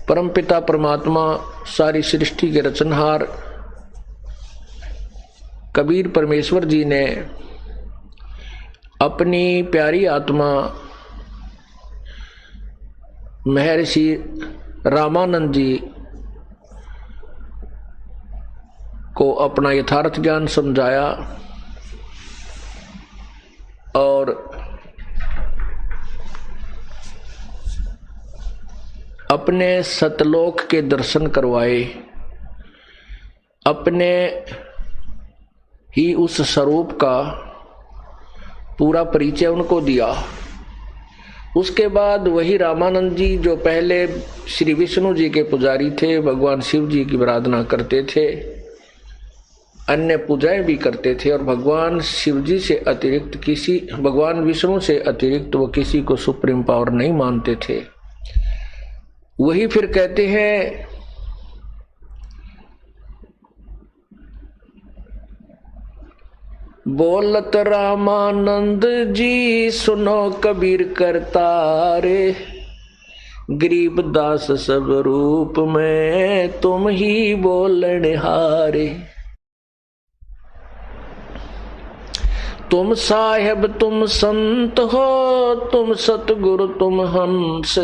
परमपिता परमात्मा सारी सृष्टि के रचनहार कबीर परमेश्वर जी ने अपनी प्यारी आत्मा महर्षि रामानंद जी को अपना यथार्थ ज्ञान समझाया और अपने सतलोक के दर्शन करवाए, अपने ही उस स्वरूप का पूरा परिचय उनको दिया। उसके बाद वही रामानंद जी जो पहले श्री विष्णु जी के पुजारी थे, भगवान शिव जी की आराधना करते थे, अन्य पूजाएं भी करते थे और भगवान शिव जी से अतिरिक्त भगवान विष्णु से अतिरिक्त वो किसी को सुप्रीम पावर नहीं मानते थे, वही फिर कहते हैं बोलत रामानंद जी सुनो कबीर करतारे, गरीब दास सब रूप में तुम ही बोलने हारे। तुम साहेब तुम संत हो, तुम सतगुरु तुम हंस,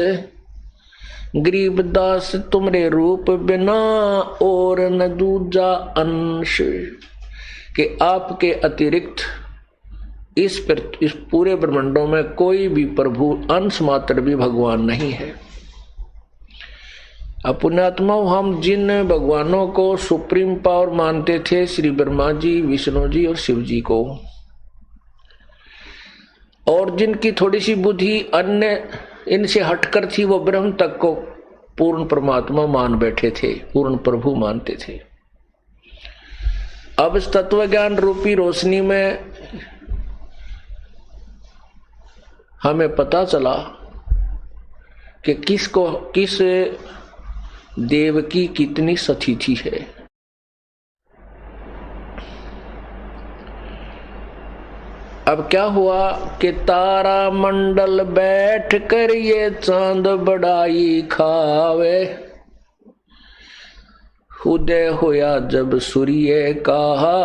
गरीब दास तुमरे रूप बिना और न दूजा अंश। कि आपके अतिरिक्त इस पूरे ब्रह्मांडों में कोई भी प्रभु अंश मात्र भी भगवान नहीं है। पुण्यात्मा, हम जिन भगवानों को सुप्रीम पावर मानते थे, श्री ब्रह्मा जी, विष्णु जी और शिव जी को, और जिनकी थोड़ी सी बुद्धि अन्य इनसे हटकर थी, वो ब्रह्म तक को पूर्ण परमात्मा मान बैठे थे, पूर्ण प्रभु मानते थे। अब इस तत्व ज्ञान रूपी रोशनी में हमें पता चला कि किस देव की कितनी सतिथि है। अब क्या हुआ कि तारा मंडल बैठ कर ये चांद बड़ाई खावे, उदय होया जब सूर्य कहा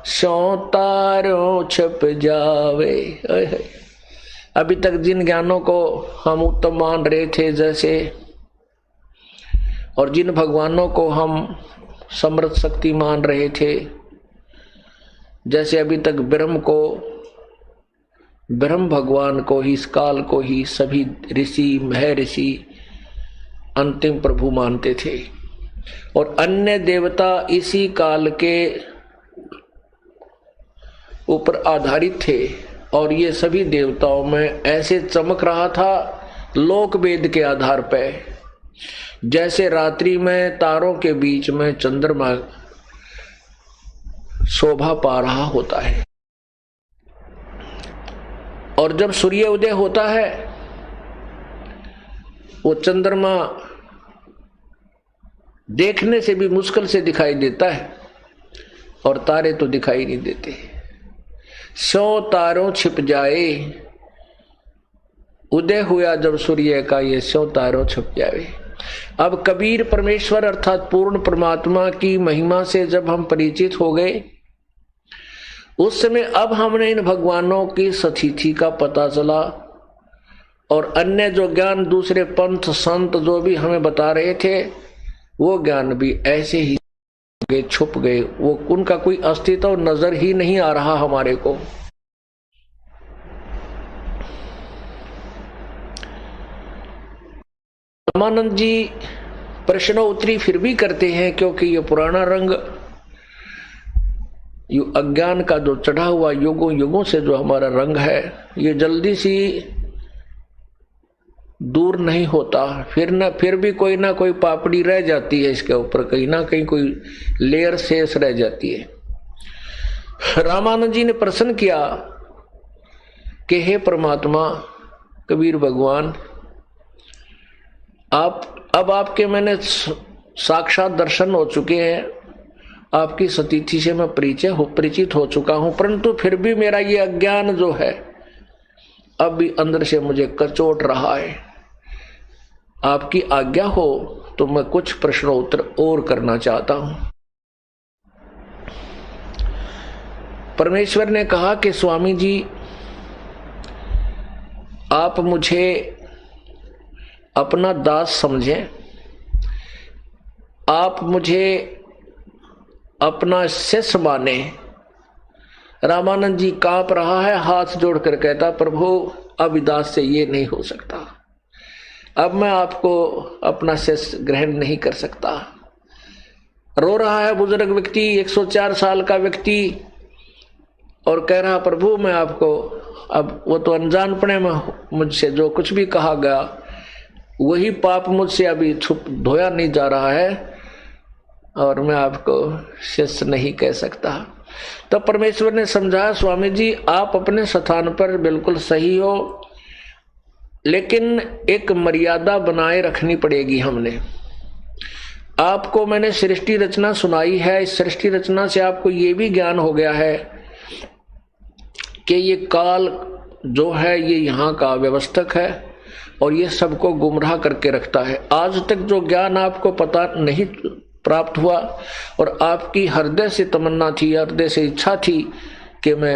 सौ तारों छप जावे। अभी तक जिन ज्ञानों को हम उत्तम मान रहे थे जैसे, और जिन भगवानों को हम समर्थ शक्ति मान रहे थे जैसे, अभी तक ब्रह्म भगवान को ही, इस काल को ही सभी ऋषि महर्षि अंतिम प्रभु मानते थे, और अन्य देवता इसी काल के ऊपर आधारित थे। और ये सभी देवताओं में ऐसे चमक रहा था लोक वेद के आधार पर, जैसे रात्रि में तारों के बीच में चंद्रमा शोभा पा रहा होता है, और जब सूर्य उदय होता है वो चंद्रमा देखने से भी मुश्किल से दिखाई देता है और तारे तो दिखाई नहीं देते। 100 तारों छिप जाए, उदय हुआ जब सूर्य का, ये 100 तारों छिप जाए। अब कबीर परमेश्वर अर्थात पूर्ण परमात्मा की महिमा से जब हम परिचित हो गए, उस समय अब हमने इन भगवानों की सतिथि का पता चला, और अन्य जो ज्ञान दूसरे पंथ संत जो भी हमें बता रहे थे, वो ज्ञान भी ऐसे ही छुप गए, वो उनका कोई अस्तित्व नजर ही नहीं आ रहा हमारे को। रामानंद जी प्रश्नोत्तरी फिर भी करते हैं, क्योंकि ये पुराना रंग अज्ञान का जो चढ़ा हुआ युगों युगों से जो हमारा रंग है, ये जल्दी सी दूर नहीं होता। फिर भी कोई ना कोई पापड़ी रह जाती है इसके ऊपर, कहीं ना कहीं कोई लेयर शेष रह जाती है। रामानंद जी ने प्रश्न किया कि हे परमात्मा कबीर भगवान, अब आपके मैंने साक्षात दर्शन हो चुके हैं, आपकी सतिथि से मैं परिचित हो चुका हूं, परंतु फिर भी मेरा ये अज्ञान जो है अब भी अंदर से मुझे कचोट रहा है। आपकी आज्ञा हो तो मैं कुछ प्रश्नोत्तर और करना चाहता हूं। परमेश्वर ने कहा कि स्वामी जी, आप मुझे अपना दास समझें, आप मुझे अपना शिष्य माने। रामानंद जी कांप रहा है, हाथ जोड़कर कहता, प्रभु अब दास से ये नहीं हो सकता, अब मैं आपको अपना शिष्य ग्रहण नहीं कर सकता। रो रहा है बुजुर्ग व्यक्ति, 104 साल का व्यक्ति, और कह रहा, प्रभु मैं आपको, अब वो तो अनजानपने में मुझसे जो कुछ भी कहा गया वही पाप मुझसे अभी छुप धोया नहीं जा रहा है, और मैं आपको शिष्य नहीं कह सकता। तो परमेश्वर ने समझाया, स्वामी जी आप अपने स्थान पर बिल्कुल सही हो, लेकिन एक मर्यादा बनाए रखनी पड़ेगी। हमने आपको, मैंने सृष्टि रचना सुनाई है, इस सृष्टि रचना से आपको ये भी ज्ञान हो गया है कि ये काल जो है ये यहाँ का व्यवस्थक है और ये सबको गुमराह करके रखता है। आज तक जो ज्ञान आपको पता नहीं प्राप्त हुआ, और आपकी हृदय से तमन्ना थी, हृदय से इच्छा थी कि मैं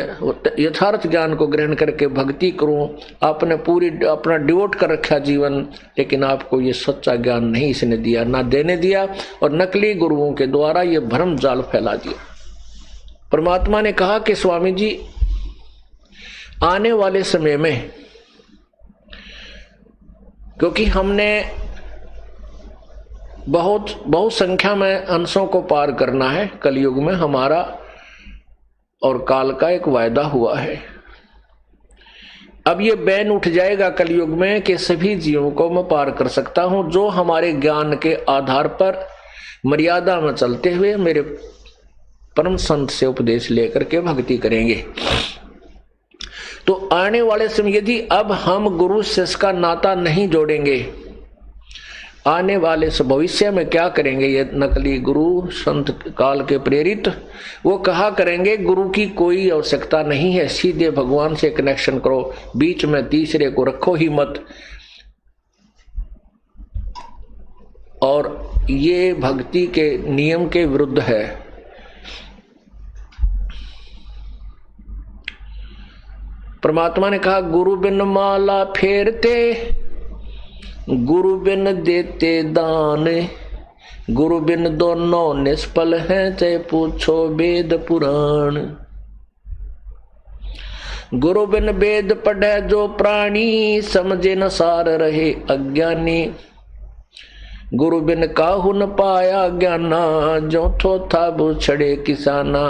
यथार्थ ज्ञान को ग्रहण करके भक्ति करूं, आपने पूरी अपना डिवोट कर रखा जीवन, लेकिन आपको ये सच्चा ज्ञान नहीं इसने दिया, ना देने दिया, और नकली गुरुओं के द्वारा ये भ्रम जाल फैला दिया। परमात्मा ने कहा कि स्वामी जी आने वाले समय में, क्योंकि हमने बहुत संख्या में अंशों को पार करना है, कलयुग में हमारा और काल का एक वायदा हुआ है। अब ये बैन उठ जाएगा कलयुग में कि सभी जीवों को मैं पार कर सकता हूं, जो हमारे ज्ञान के आधार पर मर्यादा में चलते हुए मेरे परम संत से उपदेश लेकर के भक्ति करेंगे। तो आने वाले समय यदि अब हम गुरु शिष्य का नाता नहीं जोड़ेंगे, आने वाले भविष्य में क्या करेंगे ये नकली गुरु संत काल के प्रेरित, वो कहा करेंगे गुरु की कोई आवश्यकता नहीं है, सीधे भगवान से कनेक्शन करो, बीच में तीसरे को रखो ही मत। और ये भक्ति के नियम के विरुद्ध है। परमात्मा ने कहा, गुरु बिन माला फेरते, गुरु बिन देते दान, गुरु बिन दोनों निष्फल हैं, चाहे पूछो वेद पुराण। गुरु बिन वेद पढ़े जो प्राणी, समझे न सार रहे अज्ञानी। गुरु बिन काहू न पाया ज्ञाना, जो थो था बुछड़े किसाना।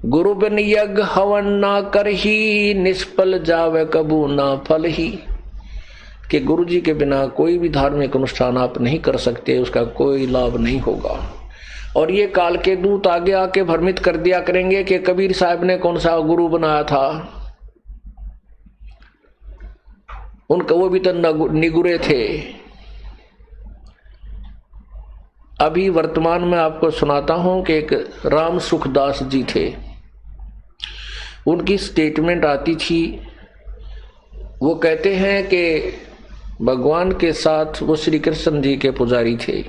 गुरु बिन यज्ञ हवन ना कर ही, निष्फल जावे कबू ना फल ही। कि गुरु जी के बिना कोई भी धार्मिक अनुष्ठान आप नहीं कर सकते, उसका कोई लाभ नहीं होगा। और ये काल के दूत आगे आके भ्रमित कर दिया करेंगे कि कबीर साहब ने कौन सा गुरु बनाया था, उनका वो भी तो निगुरे थे। अभी वर्तमान में आपको सुनाता हूं कि एक राम सुखदास जी थे, उनकी स्टेटमेंट आती थी, वो कहते हैं कि भगवान के साथ वो श्री कृष्ण जी के पुजारी थे।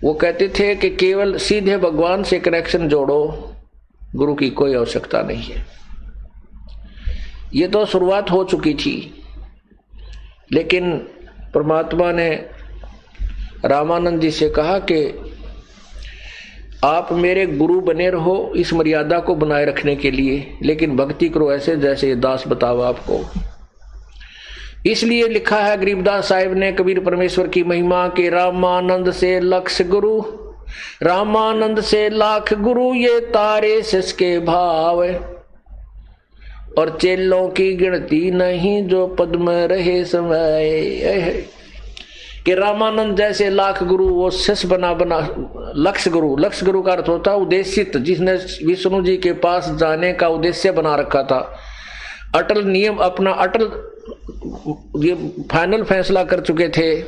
वो कहते थे कि केवल सीधे भगवान से कनेक्शन जोड़ो, गुरु की कोई आवश्यकता नहीं है। ये तो शुरुआत हो चुकी थी, लेकिन परमात्मा ने रामानंद जी से कहा कि आप मेरे गुरु बने रहो इस मर्यादा को बनाए रखने के लिए, लेकिन भक्ति करो ऐसे जैसे दास बताओ आपको। इसलिए लिखा है गरीबदास साहिब ने कबीर परमेश्वर की महिमा के, रामानंद से लक्ष गुरु, रामानंद से लाख गुरु, ये तारे सिसके भाव, और चेलों की गिनती नहीं जो पद में रहे समय। कि रामानंद जैसे लाख गुरु, वो शिष्य बना लक्ष्य गुरु का अर्थ होता है उद्देशित, जिसने विष्णु जी के पास जाने का उद्देश्य बना रखा था। अटल नियम अपना, अटल ये फाइनल फैसला कर चुके थे,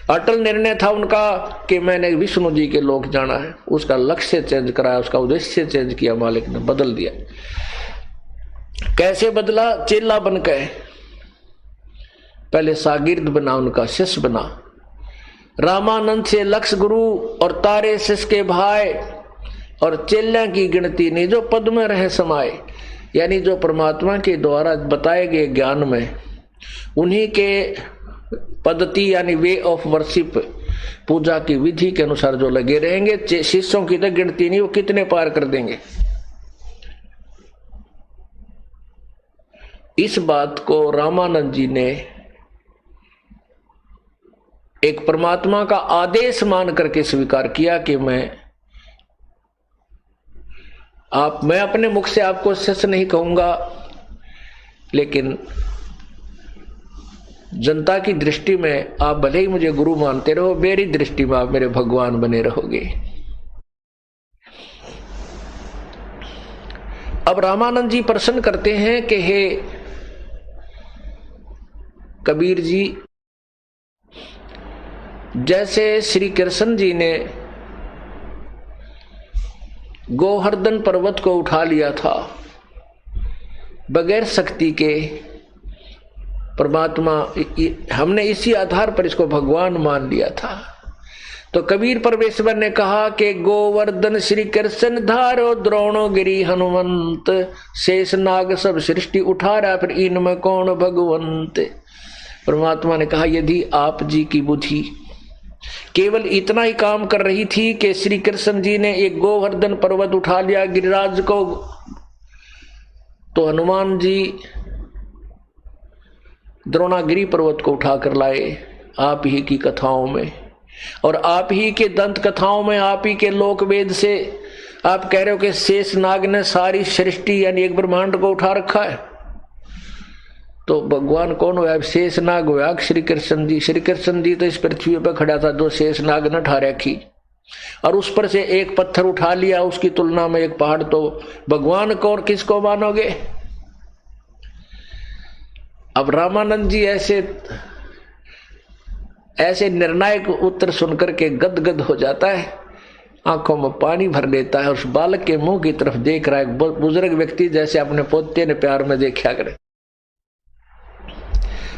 अटल निर्णय था उनका कि मैंने विष्णु जी के लोक जाना है। उसका लक्ष्य चेंज कराया, उसका उद्देश्य चेंज किया, मालिक ने बदल दिया। कैसे बदला? चेला बनकर। पहले शागिर्द बना, उनका शिष्य बना। रामानंद से लक्ष्य गुरु और तारे शिष्य के भाई और चेल्या की गिनती नहीं, जो पद में रहे समाये, यानी जो परमात्मा के द्वारा बताए गए ज्ञान में उन्हीं के पद्धति यानी वे ऑफ वर्शिप, पूजा की विधि के अनुसार जो लगे रहेंगे, शिष्यों की तो गिनती नहीं, वो कितने पार कर देंगे। इस बात को रामानंद जी ने एक परमात्मा का आदेश मान करके स्वीकार किया कि मैं अपने मुख से आपको शिष्य नहीं कहूंगा, लेकिन जनता की दृष्टि में आप भले ही मुझे गुरु मानते रहो, मेरी दृष्टि में आप मेरे भगवान बने रहोगे। अब रामानंद जी प्रश्न करते हैं कि हे कबीर जी, जैसे श्री कृष्ण जी ने गोवर्धन पर्वत को उठा लिया था बगैर शक्ति के, परमात्मा, हमने इसी आधार पर इसको भगवान मान लिया था। तो कबीर परमेश्वर ने कहा कि गोवर्धन श्री कृष्ण धारो द्रोणो गिरी हनुमंत, शेष नाग सब सृष्टि उठा रहा, फिर इनमें कौन भगवंत। परमात्मा ने कहा यदि आप जी की बुद्धि केवल इतना ही काम कर रही थी कि श्री कृष्ण जी ने एक गोवर्धन पर्वत उठा लिया गिरिराज को, तो हनुमान जी द्रोणागिरी पर्वत को उठाकर लाए आप ही की कथाओं में, और आप ही के दंत कथाओं में, आप ही के लोक वेद से आप कह रहे हो कि शेष नाग ने सारी सृष्टि यानी एक ब्रह्मांड को उठा रखा है। तो भगवान कौन हुआ? शेष नाग हुआ श्री कृष्ण जी। श्री कृष्ण जी तो इस पृथ्वी पर खड़ा था, जो शेष नाग न ठा रखी, और उस पर से एक पत्थर उठा लिया, उसकी तुलना में एक पहाड़, तो भगवान कौन, किसको मानोगे? अब रामानंद जी ऐसे निर्णायक उत्तर सुनकर के गदगद हो जाता है, आंखों में पानी भर लेता है। उस बालक के मुंह की तरफ देख रहा है, बुजुर्ग व्यक्ति जैसे अपने पोते ने प्यार में देखा करे,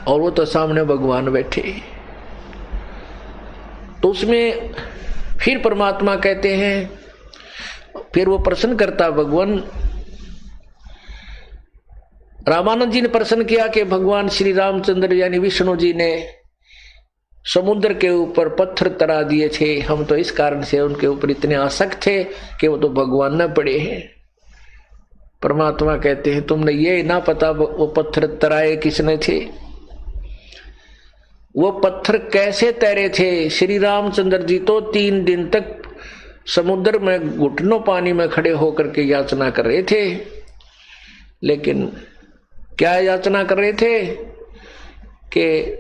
और वो तो सामने भगवान बैठे। तो उसमें फिर परमात्मा कहते हैं, फिर वो प्रश्न करता भगवान, रामानंद जी ने प्रश्न किया कि भगवान श्री रामचंद्र यानी विष्णु जी ने समुद्र के ऊपर पत्थर तरा दिए थे, हम तो इस कारण से उनके ऊपर इतने आसक्त थे कि वो तो भगवान न पड़े हैं। परमात्मा कहते हैं तुमने ये ना पता वो पत्थर तराए किसने थे, वो पत्थर कैसे तैरे थे। श्री रामचंद्र जी तो 3 दिन तक समुद्र में घुटनों पानी में खड़े होकर के याचना कर रहे थे, लेकिन क्या याचना कर रहे थे कि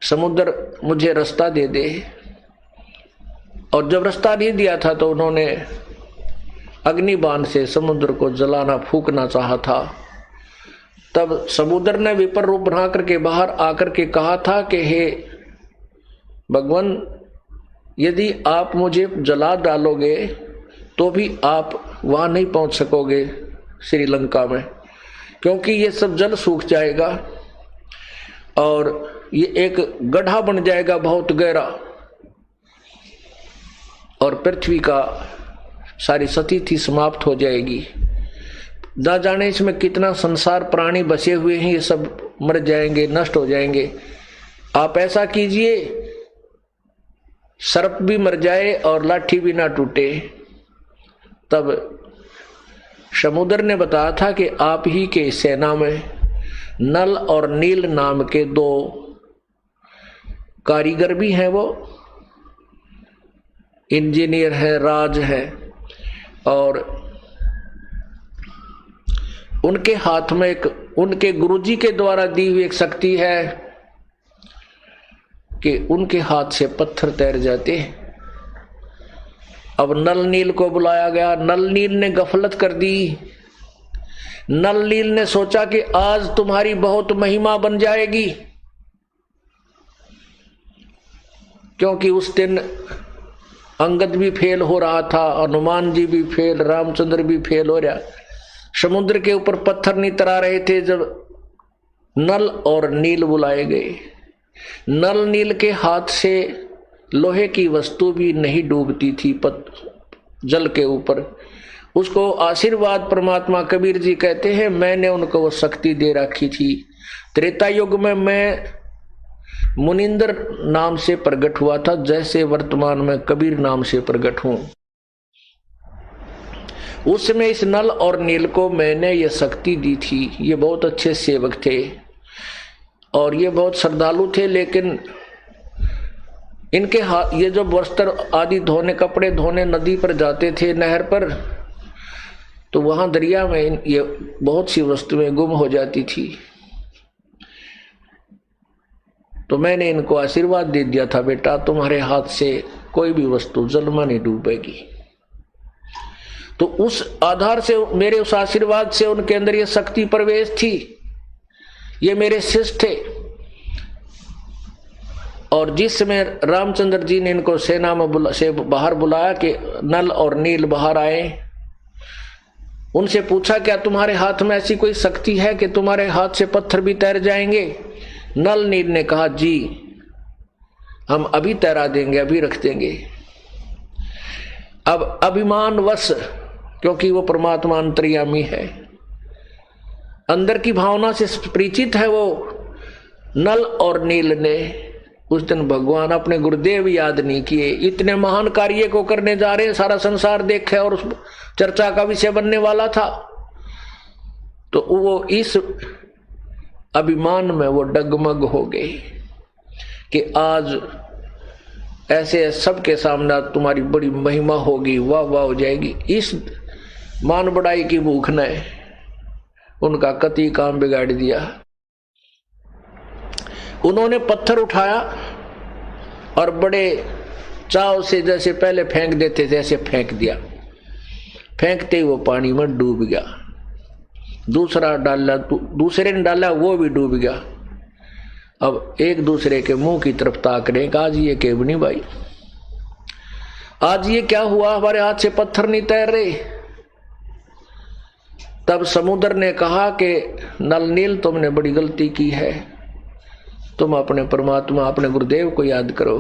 समुद्र मुझे रास्ता दे दे, और जब रास्ता नहीं दिया था तो उन्होंने अग्निबाण से समुद्र को जलाना फूकना चाहा था। तब समुद्र ने विपर रूप बना करके बाहर आकर के कहा था कि हे भगवान, यदि आप मुझे जला डालोगे तो भी आप वहां नहीं पहुंच सकोगे श्रीलंका में, क्योंकि ये सब जल सूख जाएगा और ये एक गड्ढा बन जाएगा बहुत गहरा, और पृथ्वी का सारी स्थिति समाप्त हो जाएगी। ना जाने इसमें कितना संसार प्राणी बसे हुए हैं, ये सब मर जाएंगे, नष्ट हो जाएंगे। आप ऐसा कीजिए, सर्प भी मर जाए और लाठी भी ना टूटे। तब समुद्र ने बताया था कि आप ही के सेना में नल और नील नाम के 2 कारीगर भी हैं, वो इंजीनियर है, राज है, और उनके हाथ में एक उनके गुरुजी के द्वारा दी हुई एक शक्ति है कि उनके हाथ से पत्थर तैर जाते हैं। अब नल नील को बुलाया गया। नल नील ने गफलत कर दी। नल नील ने सोचा कि आज तुम्हारी बहुत महिमा बन जाएगी, क्योंकि उस दिन अंगद भी फेल हो रहा था, हनुमान जी भी फेल, रामचंद्र भी फेल हो रहा। समुद्र के ऊपर पत्थर नहीं तरा रहे थे जब नल और नील बुलाए गए। नल नील के हाथ से लोहे की वस्तु भी नहीं डूबती थी जल के ऊपर। उसको आशीर्वाद परमात्मा कबीर जी कहते हैं, मैंने उनको वो शक्ति दे रखी थी। त्रेता युग में मैं मुनिंदर नाम से प्रकट हुआ था, जैसे वर्तमान में कबीर नाम से प्रकट हूं। उस समय इस नल और नील को मैंने ये शक्ति दी थी। ये बहुत अच्छे सेवक थे और ये बहुत श्रद्धालु थे, लेकिन इनके हाथ ये जो वस्त्र आदि धोने, कपड़े धोने नदी पर जाते थे, नहर पर, तो वहां दरिया में ये बहुत सी वस्तुएं गुम हो जाती थी। तो मैंने इनको आशीर्वाद दे दिया था, बेटा तुम्हारे हाथ से कोई भी वस्तु जल में नहीं डूबेगी। तो उस आधार से, मेरे उस आशीर्वाद से उनके अंदर ये शक्ति प्रवेश थी। ये मेरे शिष्य थे। और जिस समय रामचंद्र जी ने इनको सेना में से बाहर बुलाया कि नल और नील बाहर आए, उनसे पूछा क्या तुम्हारे हाथ में ऐसी कोई शक्ति है कि तुम्हारे हाथ से पत्थर भी तैर जाएंगे? नल नील ने कहा, जी हम अभी तैरा देंगे, अभी रख देंगे। अब अभिमानवश, क्योंकि वो परमात्मा अंतर्यामी है, अंदर की भावना से परिचित है, वो नल और नील ने उस दिन भगवान अपने गुरुदेव याद नहीं किए। इतने महान कार्य को करने जा रहे हैं, सारा संसार देखे और उस चर्चा का विषय बनने वाला था, तो वो इस अभिमान में वो डगमग हो गए कि आज ऐसे सबके सामने तुम्हारी बड़ी महिमा होगी, वाह वाह हो जाएगी। इस मान बढ़ाई की भूख ने उनका कति काम बिगाड़ दिया। उन्होंने पत्थर उठाया और बड़े चाव से, जैसे पहले फेंक देते थे ऐसे फेंक दिया। फेंकते ही वो पानी में डूब गया। दूसरा डाला, दूसरे ने डाला, वो भी डूब गया। अब एक दूसरे के मुंह की तरफ ताक रहे, आज ये केवनी भाई, आज ये क्या हुआ, हमारे हाथ से पत्थर नहीं तैर रहे। तब समुद्र ने कहा कि नल नील तुमने बड़ी गलती की है, तुम अपने परमात्मा, अपने गुरुदेव को याद करो।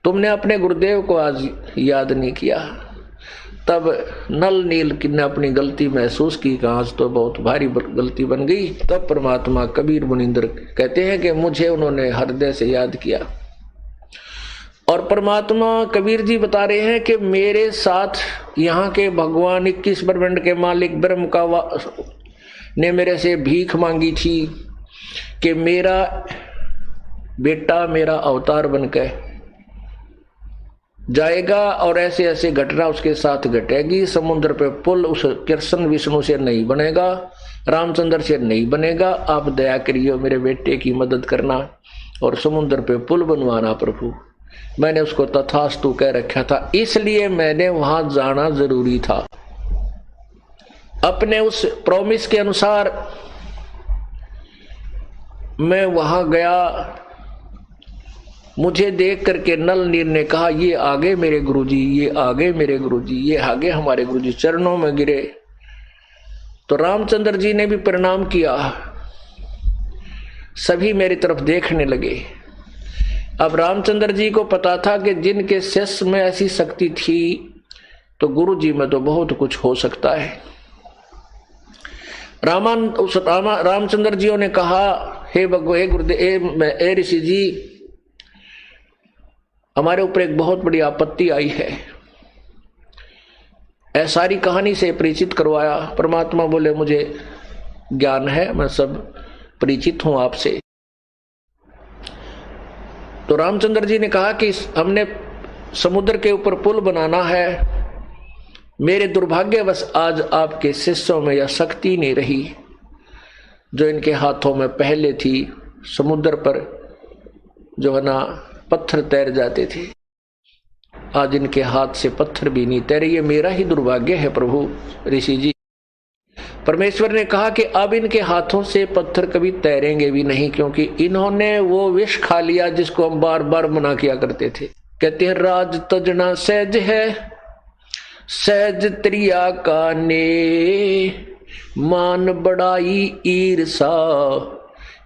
तुमने अपने गुरुदेव को आज याद नहीं किया। तब नल नील ने अपनी गलती महसूस की कि आज तो बहुत भारी गलती बन गई। तब परमात्मा कबीर मुनिंदर कहते हैं कि मुझे उन्होंने हृदय से याद किया। और परमात्मा कबीर जी बता रहे हैं कि मेरे साथ यहाँ के भगवान 21 ब्रह्मांड के मालिक ब्रह्म का ने मेरे से भीख मांगी थी कि मेरा बेटा मेरा अवतार बनकर जाएगा और ऐसे ऐसे घटना उसके साथ घटेगी। समुद्र पे पुल उस कृष्ण विष्णु से नहीं बनेगा, रामचंद्र से नहीं बनेगा। आप दया करिए, मेरे बेटे की मदद करना और समुद्र पे पुल बनवाना प्रभु। मैंने उसको तथास्तु कह रखा था, इसलिए मैंने वहां जाना जरूरी था। अपने उस प्रॉमिस के अनुसार मैं वहां गया। मुझे देख करके नल नील ने कहा, ये आगे मेरे गुरुजी, ये आगे मेरे गुरुजी, ये आगे हमारे गुरुजी। चरणों में गिरे तो रामचंद्र जी ने भी प्रणाम किया। सभी मेरी तरफ देखने लगे। अब रामचंद्र जी को पता था कि जिनके शिष्य में ऐसी शक्ति थी तो गुरु जी में तो बहुत कुछ हो सकता है। रामचंद्र जी ने कहा, हे भगवान, गुरुदेव, हे ऋषि जी, हमारे ऊपर एक बहुत बड़ी आपत्ति आई है। सारी कहानी से परिचित करवाया। परमात्मा बोले, मुझे ज्ञान है, मैं सब परिचित हूं आपसे। तो रामचंद्र जी ने कहा कि हमने समुद्र के ऊपर पुल बनाना है। मेरे दुर्भाग्यवश आज आपके शिष्यों में यह शक्ति नहीं रही जो इनके हाथों में पहले थी। समुद्र पर जो है ना पत्थर तैर जाते थे, आज इनके हाथ से पत्थर भी नहीं तैरे। ये मेरा ही दुर्भाग्य है प्रभु ऋषि जी। परमेश्वर ने कहा कि अब इनके हाथों से पत्थर कभी तैरेंगे भी नहीं, क्योंकि इन्होंने वो विष खा लिया जिसको हम बार बार मना किया करते थे। कहते हैं, राज तजना सहज है, सहज त्रिया का ने, मान बड़ाई ईर्षा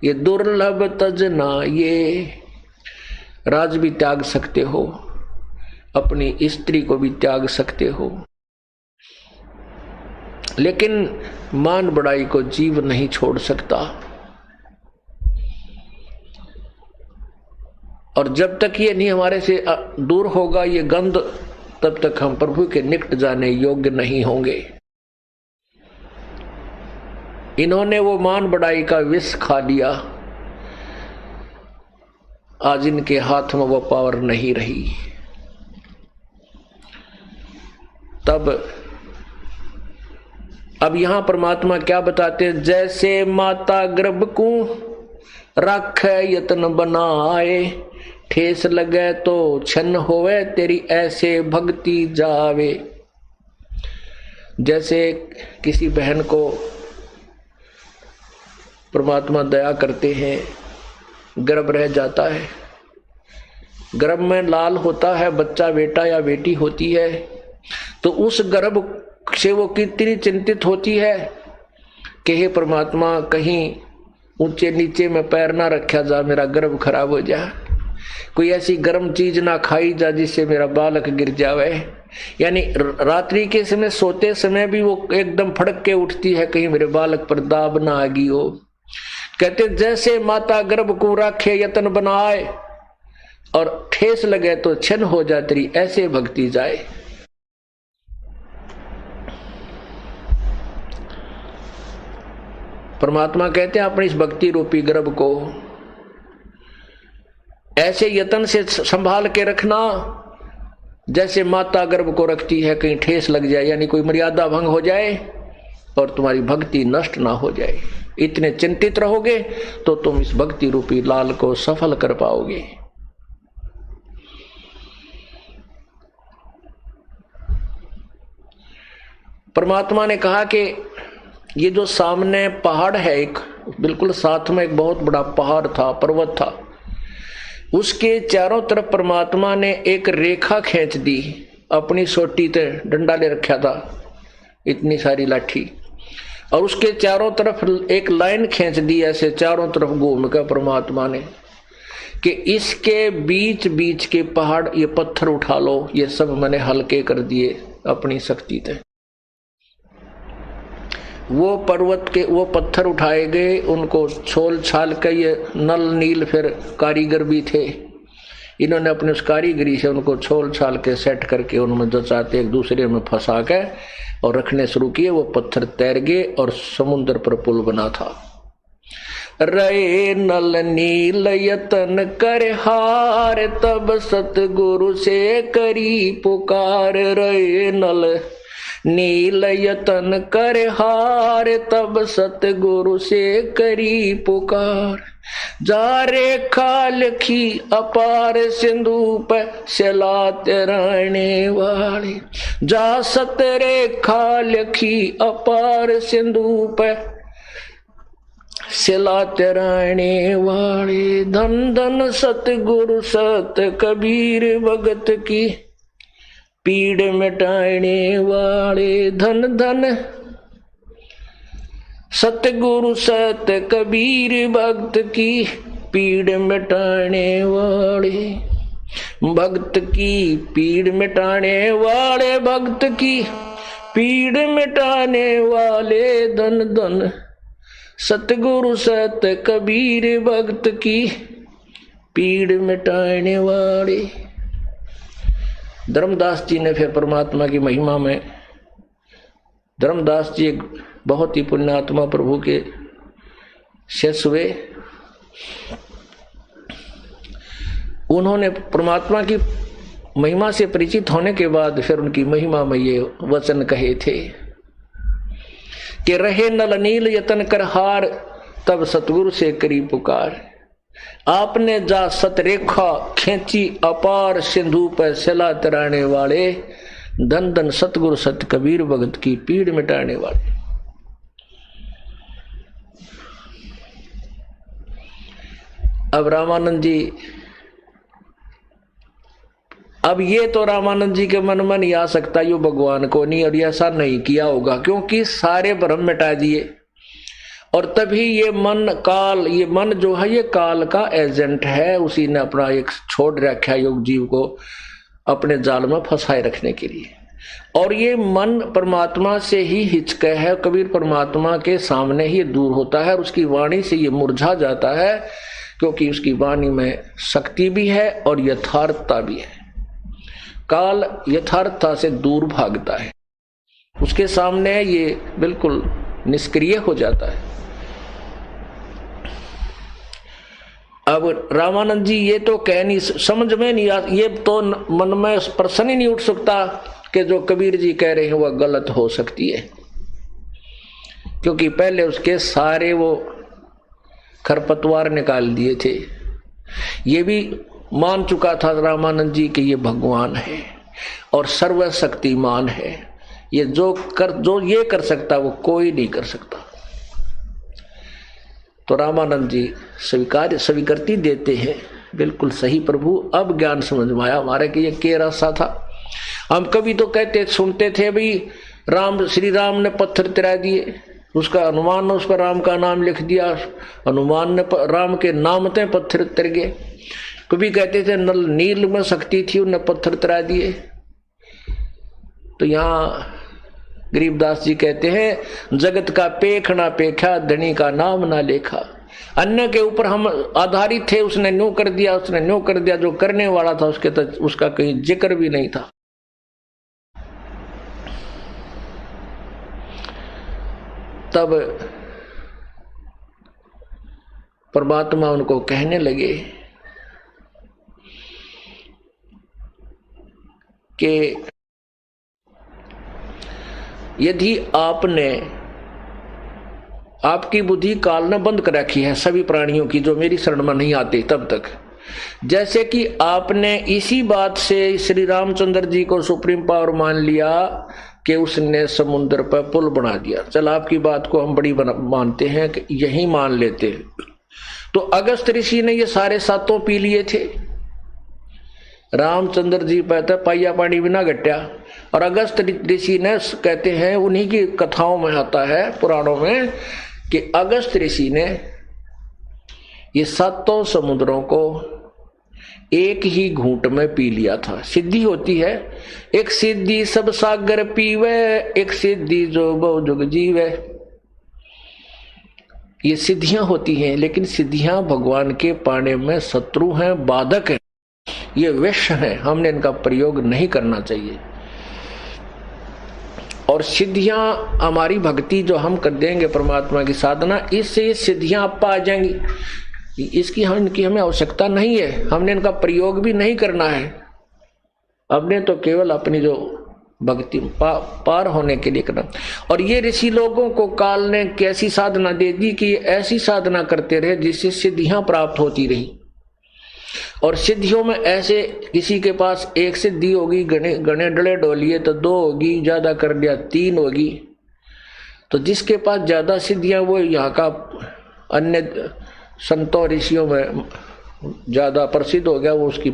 ये दुर्लभ तजना। ये राज भी त्याग सकते हो, अपनी स्त्री को भी त्याग सकते हो, लेकिन मान बड़ाई को जीव नहीं छोड़ सकता। और जब तक ये नहीं हमारे से दूर होगा ये गंध, तब तक हम प्रभु के निकट जाने योग्य नहीं होंगे। इन्होंने वो मान बड़ाई का विष खा लिया, आज इनके हाथ में वो पावर नहीं रही। तब अब यहां परमात्मा क्या बताते हैं, जैसे माता गर्भ को रख यत्न बनाए, ठेस लगे तो छन होवे तेरी ऐसे भक्ति जावे। जैसे किसी बहन को परमात्मा दया करते हैं, गर्भ रह जाता है, गर्भ में लाल होता है, बच्चा बेटा या बेटी होती है, तो उस गर्भ से वो कितनी चिंतित होती है कि हे परमात्मा कहीं ऊंचे नीचे में पैर ना रखा जा, मेरा गर्भ खराब हो जा, कोई ऐसी गर्म चीज ना खाई जा जिससे मेरा बालक गिर जावे। यानी रात्रि के समय सोते समय भी वो एकदम फड़क के उठती है, कहीं मेरे बालक पर दाब ना आ गई हो। कहते जैसे माता गर्भ को रखे यत्न बनाए और ठेस लगे तो छन हो जा तेरी ऐसे भक्ति जाए। परमात्मा कहते हैं अपनी इस भक्ति रूपी गर्भ को ऐसे यत्न से संभाल के रखना जैसे माता गर्भ को रखती है, कहीं ठेस लग जाए यानी कोई मर्यादा भंग हो जाए और तुम्हारी भक्ति नष्ट ना हो जाए। इतने चिंतित रहोगे तो तुम इस भक्ति रूपी लाल को सफल कर पाओगे। परमात्मा ने कहा कि ये जो सामने पहाड़ है, एक बिल्कुल साथ में एक बहुत बड़ा पहाड़ था, पर्वत था, उसके चारों तरफ परमात्मा ने एक रेखा खींच दी, अपनी सोटी ते डंडा ले रखा था, इतनी सारी लाठी, और उसके चारों तरफ एक लाइन खींच दी ऐसे चारों तरफ घूम कर परमात्मा ने कि इसके बीच बीच के पहाड़ ये पत्थर उठा लो, ये सब मैंने हल्के कर दिए अपनी शक्ति से। वो पर्वत के वो पत्थर उठाए गए, उनको छोल छाल के ये नल नील फिर कारीगर भी थे, इन्होंने अपने उस कारीगरी से उनको छोल छाल के सेट करके उनमें जचाते एक दूसरे में फंसा के और रखने शुरू किए। वो पत्थर तैर गए और समुद्र पर पुल बना था। रे नल नील यतन कर हार तब सतगुरु से करी पुकार। रे नल नील यतन कर हार तब सतगुरु से करी पुकार। जा रेखा लिखी अपार सिंधु पर सलात रहने वाले। जा सत रेखा लिखी अपार सिंधु पर सलात रहने वाले। धन धन सतगुरु सत कबीर भगत की पीड़ मिटाने वाले। धन धन सतगुरु सत कबीर भक्त की पीड़ मिटाने वाले। भक्त की पीड़ मिटाने वाले, भक्त की पीड़ मिटाने वाले। धन धन सतगुरु सत कबीर भक्त की पीड़ मिटाने वाले। धर्मदास जी ने फिर परमात्मा की महिमा में, धर्मदास जी एक बहुत ही पुण्यात्मा प्रभु के शिष्य हुए, उन्होंने परमात्मा की महिमा से परिचित होने के बाद फिर उनकी महिमा में ये वचन कहे थे कि रहे नल नील यतन कर हार तब सतगुरु से करी पुकार। आपने जा सतरेखा खींची अपार सिंधु पर सला तराने वाले। धन धन सतगुरु सत कबीर भगत की पीड़ मिटाने वाले। अब रामानंद जी अब ये तो रामानंद जी के मन में नहीं आ सकता, यो भगवान को नहीं, और ऐसा नहीं किया होगा, क्योंकि सारे भ्रम मिटा दिए। और तभी ये मन काल, ये मन जो है ये काल का एजेंट है, उसी ने अपना एक छोड़ रखा योग जीव को अपने जाल में फंसाए रखने के लिए। और ये मन परमात्मा से ही हिचके है, कबीर परमात्मा के सामने ही दूर होता है, और उसकी वाणी से ये मुरझा जाता है, क्योंकि उसकी वाणी में शक्ति भी है और यथार्थता भी है। काल यथार्थता से दूर भागता है, उसके सामने ये बिल्कुल निष्क्रिय हो जाता है। अब रामानंद जी ये तो कह नहीं, समझ में नहीं आ, ये तो मन में प्रश्न ही नहीं उठ सकता कि जो कबीर जी कह रहे हैं वह गलत हो सकती है, क्योंकि पहले उसके सारे वो खरपतवार निकाल दिए थे। ये भी मान चुका था रामानंद जी कि ये भगवान है और सर्वशक्तिमान है, ये जो ये कर सकता वो कोई नहीं कर सकता। तो रामानंद जी स्वीकृति देते हैं, बिल्कुल सही प्रभु, अब ज्ञान समझ में आया हमारे कि ये के रास्ता था। हम कभी तो कहते सुनते थे भाई श्री राम ने पत्थर तिरा दिए, उसका हनुमान ने उस पर राम का नाम लिख दिया, हनुमान ने राम के नाम ते पत्थर तिर गए। कभी कहते थे नील में शक्ति थी, उन्हें पत्थर तिरा दिए। तो यहाँ गरीबदास जी कहते हैं, जगत का पेख ना पेखा, धनी का नाम ना लेखा। अन्य के ऊपर हम आधारित थे, उसने न्यू कर दिया, उसने न्यू कर दिया, जो करने वाला था उसका कहीं जिक्र भी नहीं था। तब परमात्मा उनको कहने लगे कि यदि आपकी बुद्धि काल ने बंद कर रखी है सभी प्राणियों की, जो मेरी शरण में नहीं आते तब तक, जैसे कि आपने इसी बात से श्री रामचंद्र जी को सुप्रीम पावर मान लिया कि उसने समुद्र पर पुल बना दिया। चल आपकी बात को हम बड़ी मानते हैं कि यही मान लेते हैं। तो अगस्त ऋषि ने ये सारे सातों पी लिए थे, रामचंद्र जी कहते पाइया पानी बिना घट्या, और अगस्त ऋषि ने कहते हैं, उन्हीं की कथाओं में आता है पुराणों में कि अगस्त ऋषि ने ये सातों समुद्रों को एक ही घूंट में पी लिया था। सिद्धि होती है, एक सिद्धि सब सागर पीवे, एक सिद्धि जो बहु जुग जीवे। ये सिद्धियां होती हैं, लेकिन सिद्धियां भगवान के पाने में शत्रु हैं, बाधक हैं, ये विष है, हमने इनका प्रयोग नहीं करना चाहिए। और सिद्धियां हमारी भक्ति जो हम कर देंगे परमात्मा की साधना, इससे सिद्धियां आप पा जाएंगी, इनकी हमें आवश्यकता नहीं है, हमने इनका प्रयोग भी नहीं करना है। हमने तो केवल अपनी जो भक्ति पार होने के लिए करना। और ये ऋषि लोगों को काल ने कैसी साधना दे दी कि ऐसी साधना करते रहे जिससे सिद्धियां प्राप्त होती रही। और सिद्धियों में ऐसे किसी के पास एक सिद्धि होगी, गणे डले डोलिए तो 2 होगी, ज्यादा कर दिया 3 होगी। तो जिसके पास ज्यादा सिद्धियां वो यहाँ का अन्य संतों ऋषियों में ज्यादा प्रसिद्ध हो गया, वो उसकी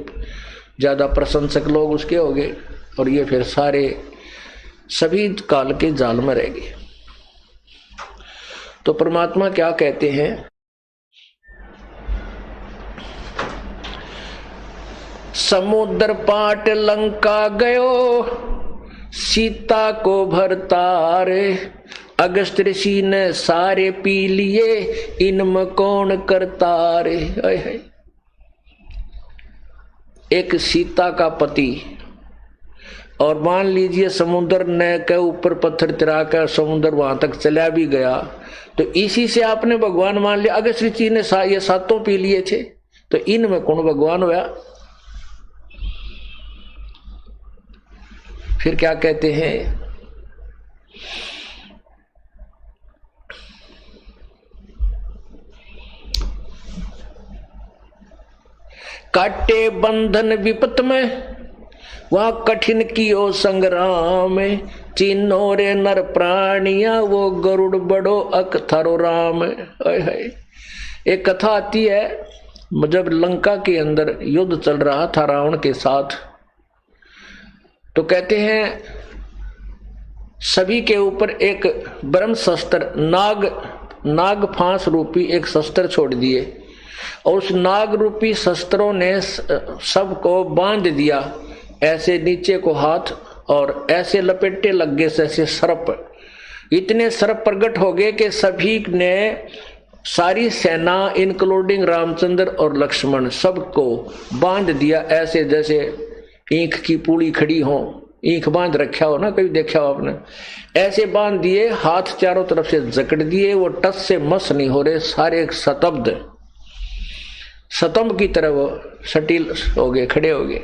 ज्यादा प्रशंसक लोग उसके हो गए, और ये फिर सारे सभी काल के जाल में रह गए। तो परमात्मा क्या कहते हैं, समुद्र पाट लंका गयो, सीता को भरतारे, अगस्त ऋषि ने सारे पी लिए, इनमें कौन करता रे। एक सीता का पति, और मान लीजिए समुद्र ने के ऊपर पत्थर तिरा कर समुद्र वहां तक चला भी गया, तो इसी से आपने भगवान मान लिया। अगस्त ऋषि ने ये सातों पी लिए थे, तो इनमें कौन भगवान हुआ। फिर क्या कहते हैं, काटे बंधन विपत में, वहां कठिन कियो संग्राम, चिन्हो रे नर प्राणिया, वो गरुड़ बड़ो अकथरो राम। एक कथा आती है, जब लंका के अंदर युद्ध चल रहा था रावण के साथ, तो कहते हैं सभी के ऊपर एक ब्रह्म शस्त्र नाग फांस रूपी एक शस्त्र छोड़ दिए और उस नाग रूपी शस्त्रों ने सबको बांध दिया, ऐसे नीचे को हाथ और ऐसे लपेटे लग गए जैसे सर्प। इतने सर्प प्रकट हो गए कि सभी ने, सारी सेना इंक्लूडिंग रामचंद्र और लक्ष्मण, सबको बांध दिया ऐसे जैसे ईंख की पूड़ी खड़ी हो, ईंख बांध रखा हो ना, कभी देखा हो आपने, ऐसे बांध दिए। हाथ चारों तरफ से जकड़ दिए, वो टस से मस नहीं हो रहे, सारे स्तंभ की तरह वो सटील हो गए, खड़े हो गए।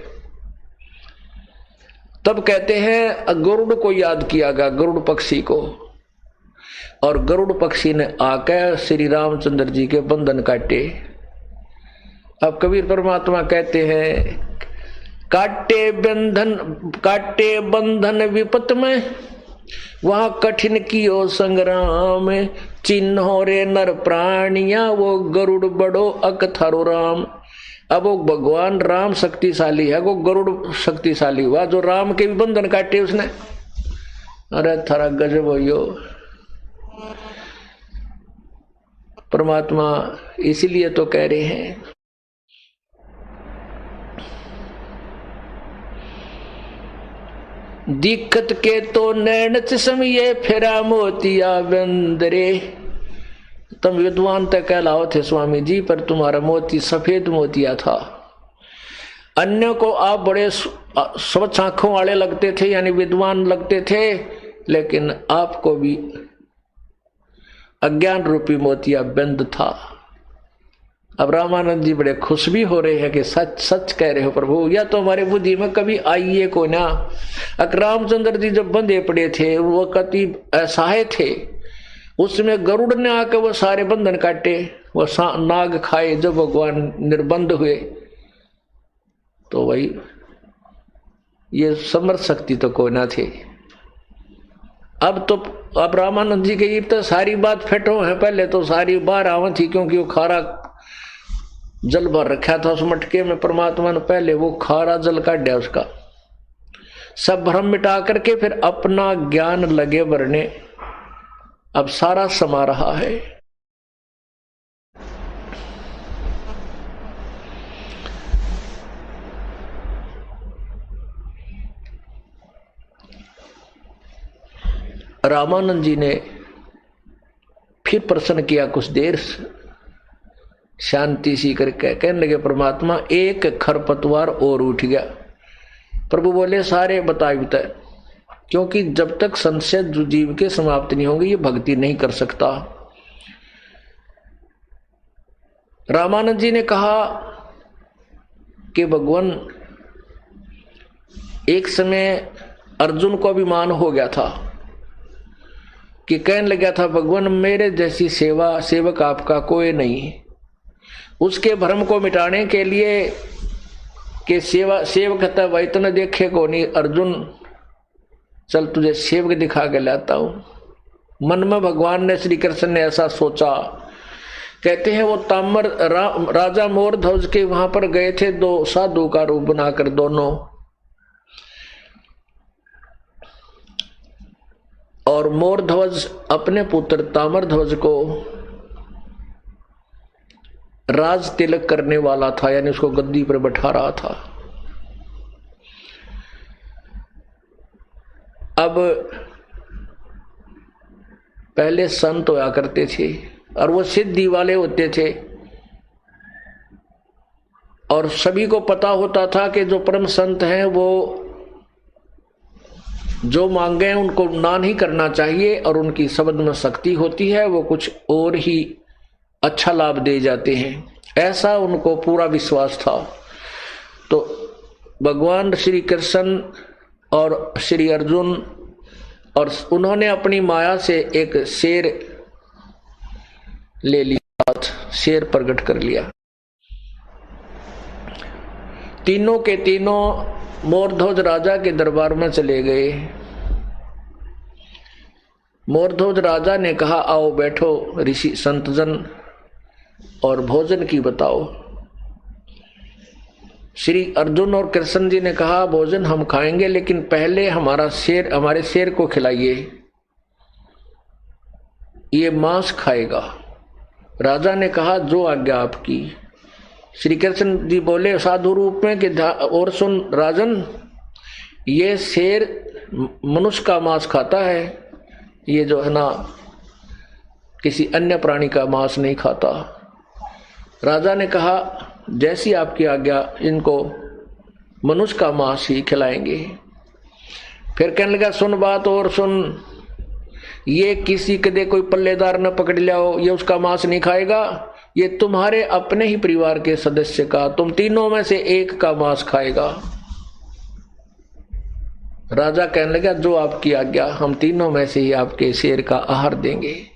तब कहते हैं गरुड़ को याद किया गया, गरुड़ पक्षी को, और गरुड़ पक्षी ने आकर श्री रामचंद्र जी के बंधन काटे। अब कबीर परमात्मा कहते हैं काटे बंधन विपत में, वहां कठिन कियो संग्राम, चिन्हो रे नर प्राणिया, वो गरुड़ बड़ो अकथारो राम। अब वो भगवान राम शक्तिशाली है, वो गरुड़ शक्तिशाली हुआ जो राम के भी बंधन काटे उसने। अरे थारा गजब हो यो परमात्मा, इसीलिए तो कह रहे हैं दिक्कत के तो नैन चश्मिए फेरा मोतिया बंदरे। तुम विद्वान तक कहलाओ थे स्वामी जी, पर तुम्हारा मोती सफेद मोतिया था। अन्य को आप बड़े स्वच्छ आंखों वाले लगते थे, यानी विद्वान लगते थे, लेकिन आपको भी अज्ञान रूपी मोतिया बंद था। अब रामानंद जी बड़े खुश भी हो रहे हैं कि सच सच कह रहे हो प्रभु, या तो हमारे बुद्धि में कभी आइए को ना। रामचंद्र जी जब बंधे पड़े थे, वो कति असहाय थे, उसमें गरुड़ ने आकर वो सारे बंधन काटे, वो नाग खाए। जब भगवान निर्बंध हुए तो वही ये समर्थ शक्ति तो कोई ना थे। अब रामानंद जी के तो सारी बात फेटो है, पहले तो सारी बार आवा थी, क्योंकि वो खारा जल भर रखा था उस मटके में। परमात्मा ने पहले वो खारा जल काटा, उसका सब भ्रम मिटा करके फिर अपना ज्ञान लगे भरने। अब सारा समा रहा है। रामानंद जी ने फिर प्रश्न किया, कुछ देर शांति सी करके कहने लगे परमात्मा एक खरपतवार और उठ गया। प्रभु बोले सारे बता, क्योंकि जब तक संशय जीव के समाप्त नहीं होंगे ये भक्ति नहीं कर सकता। रामानंद जी ने कहा कि भगवान, एक समय अर्जुन को अभिमान हो गया था कि कहने लगा था भगवान मेरे जैसी सेवक आपका कोई नहीं। उसके भ्रम को मिटाने के लिए कि सेवक था भाई इतना देखे को नहीं, अर्जुन चल तुझे सेवक दिखा के लाता हूं। मन में भगवान ने, श्री कृष्ण ने ऐसा सोचा। कहते हैं वो राजा मोरध्वज के वहां पर गए थे, दो साधु का रूप बनाकर दोनों, और मोरध्वज अपने पुत्र ताम्रध्वज को राज तिलक करने वाला था, यानी उसको गद्दी पर बैठा रहा था। अब पहले संत होया करते थे और वो सिद्धि वाले होते थे, और सभी को पता होता था कि जो परम संत हैं वो जो मांगे उनको ना नहीं करना चाहिए, और उनकी शब्द में शक्ति होती है, वो कुछ और ही अच्छा लाभ दे जाते हैं, ऐसा उनको पूरा विश्वास था। तो भगवान श्री कृष्ण और श्री अर्जुन, और उन्होंने अपनी माया से एक शेर ले लिया, शेर प्रकट कर लिया। तीनों के तीनों मोरध्वज राजा के दरबार में चले गए। मोरध्वज राजा ने कहा आओ बैठो ऋषि संतजन और भोजन की बताओ। श्री अर्जुन और कृष्ण जी ने कहा भोजन हम खाएंगे, लेकिन पहले हमारे शेर को खिलाइए, ये मांस खाएगा। राजा ने कहा जो आज्ञा आपकी। श्री कृष्ण जी बोले साधु रूप में कि और सुन राजन, ये शेर मनुष्य का मांस खाता है, ये जो है ना किसी अन्य प्राणी का मांस नहीं खाता। राजा ने कहा जैसी आपकी आज्ञा, इनको मनुष्य का मांस ही खिलाएंगे। फिर कहने लगा सुन बात और सुन, ये किसी कदे कोई पल्लेदार न पकड़ लिया हो, ये उसका मांस नहीं खाएगा, ये तुम्हारे अपने ही परिवार के सदस्य का, तुम तीनों में से एक का मांस खाएगा। राजा कहने लगा जो आपकी आज्ञा, हम तीनों में से ही आपके शेर का आहार देंगे।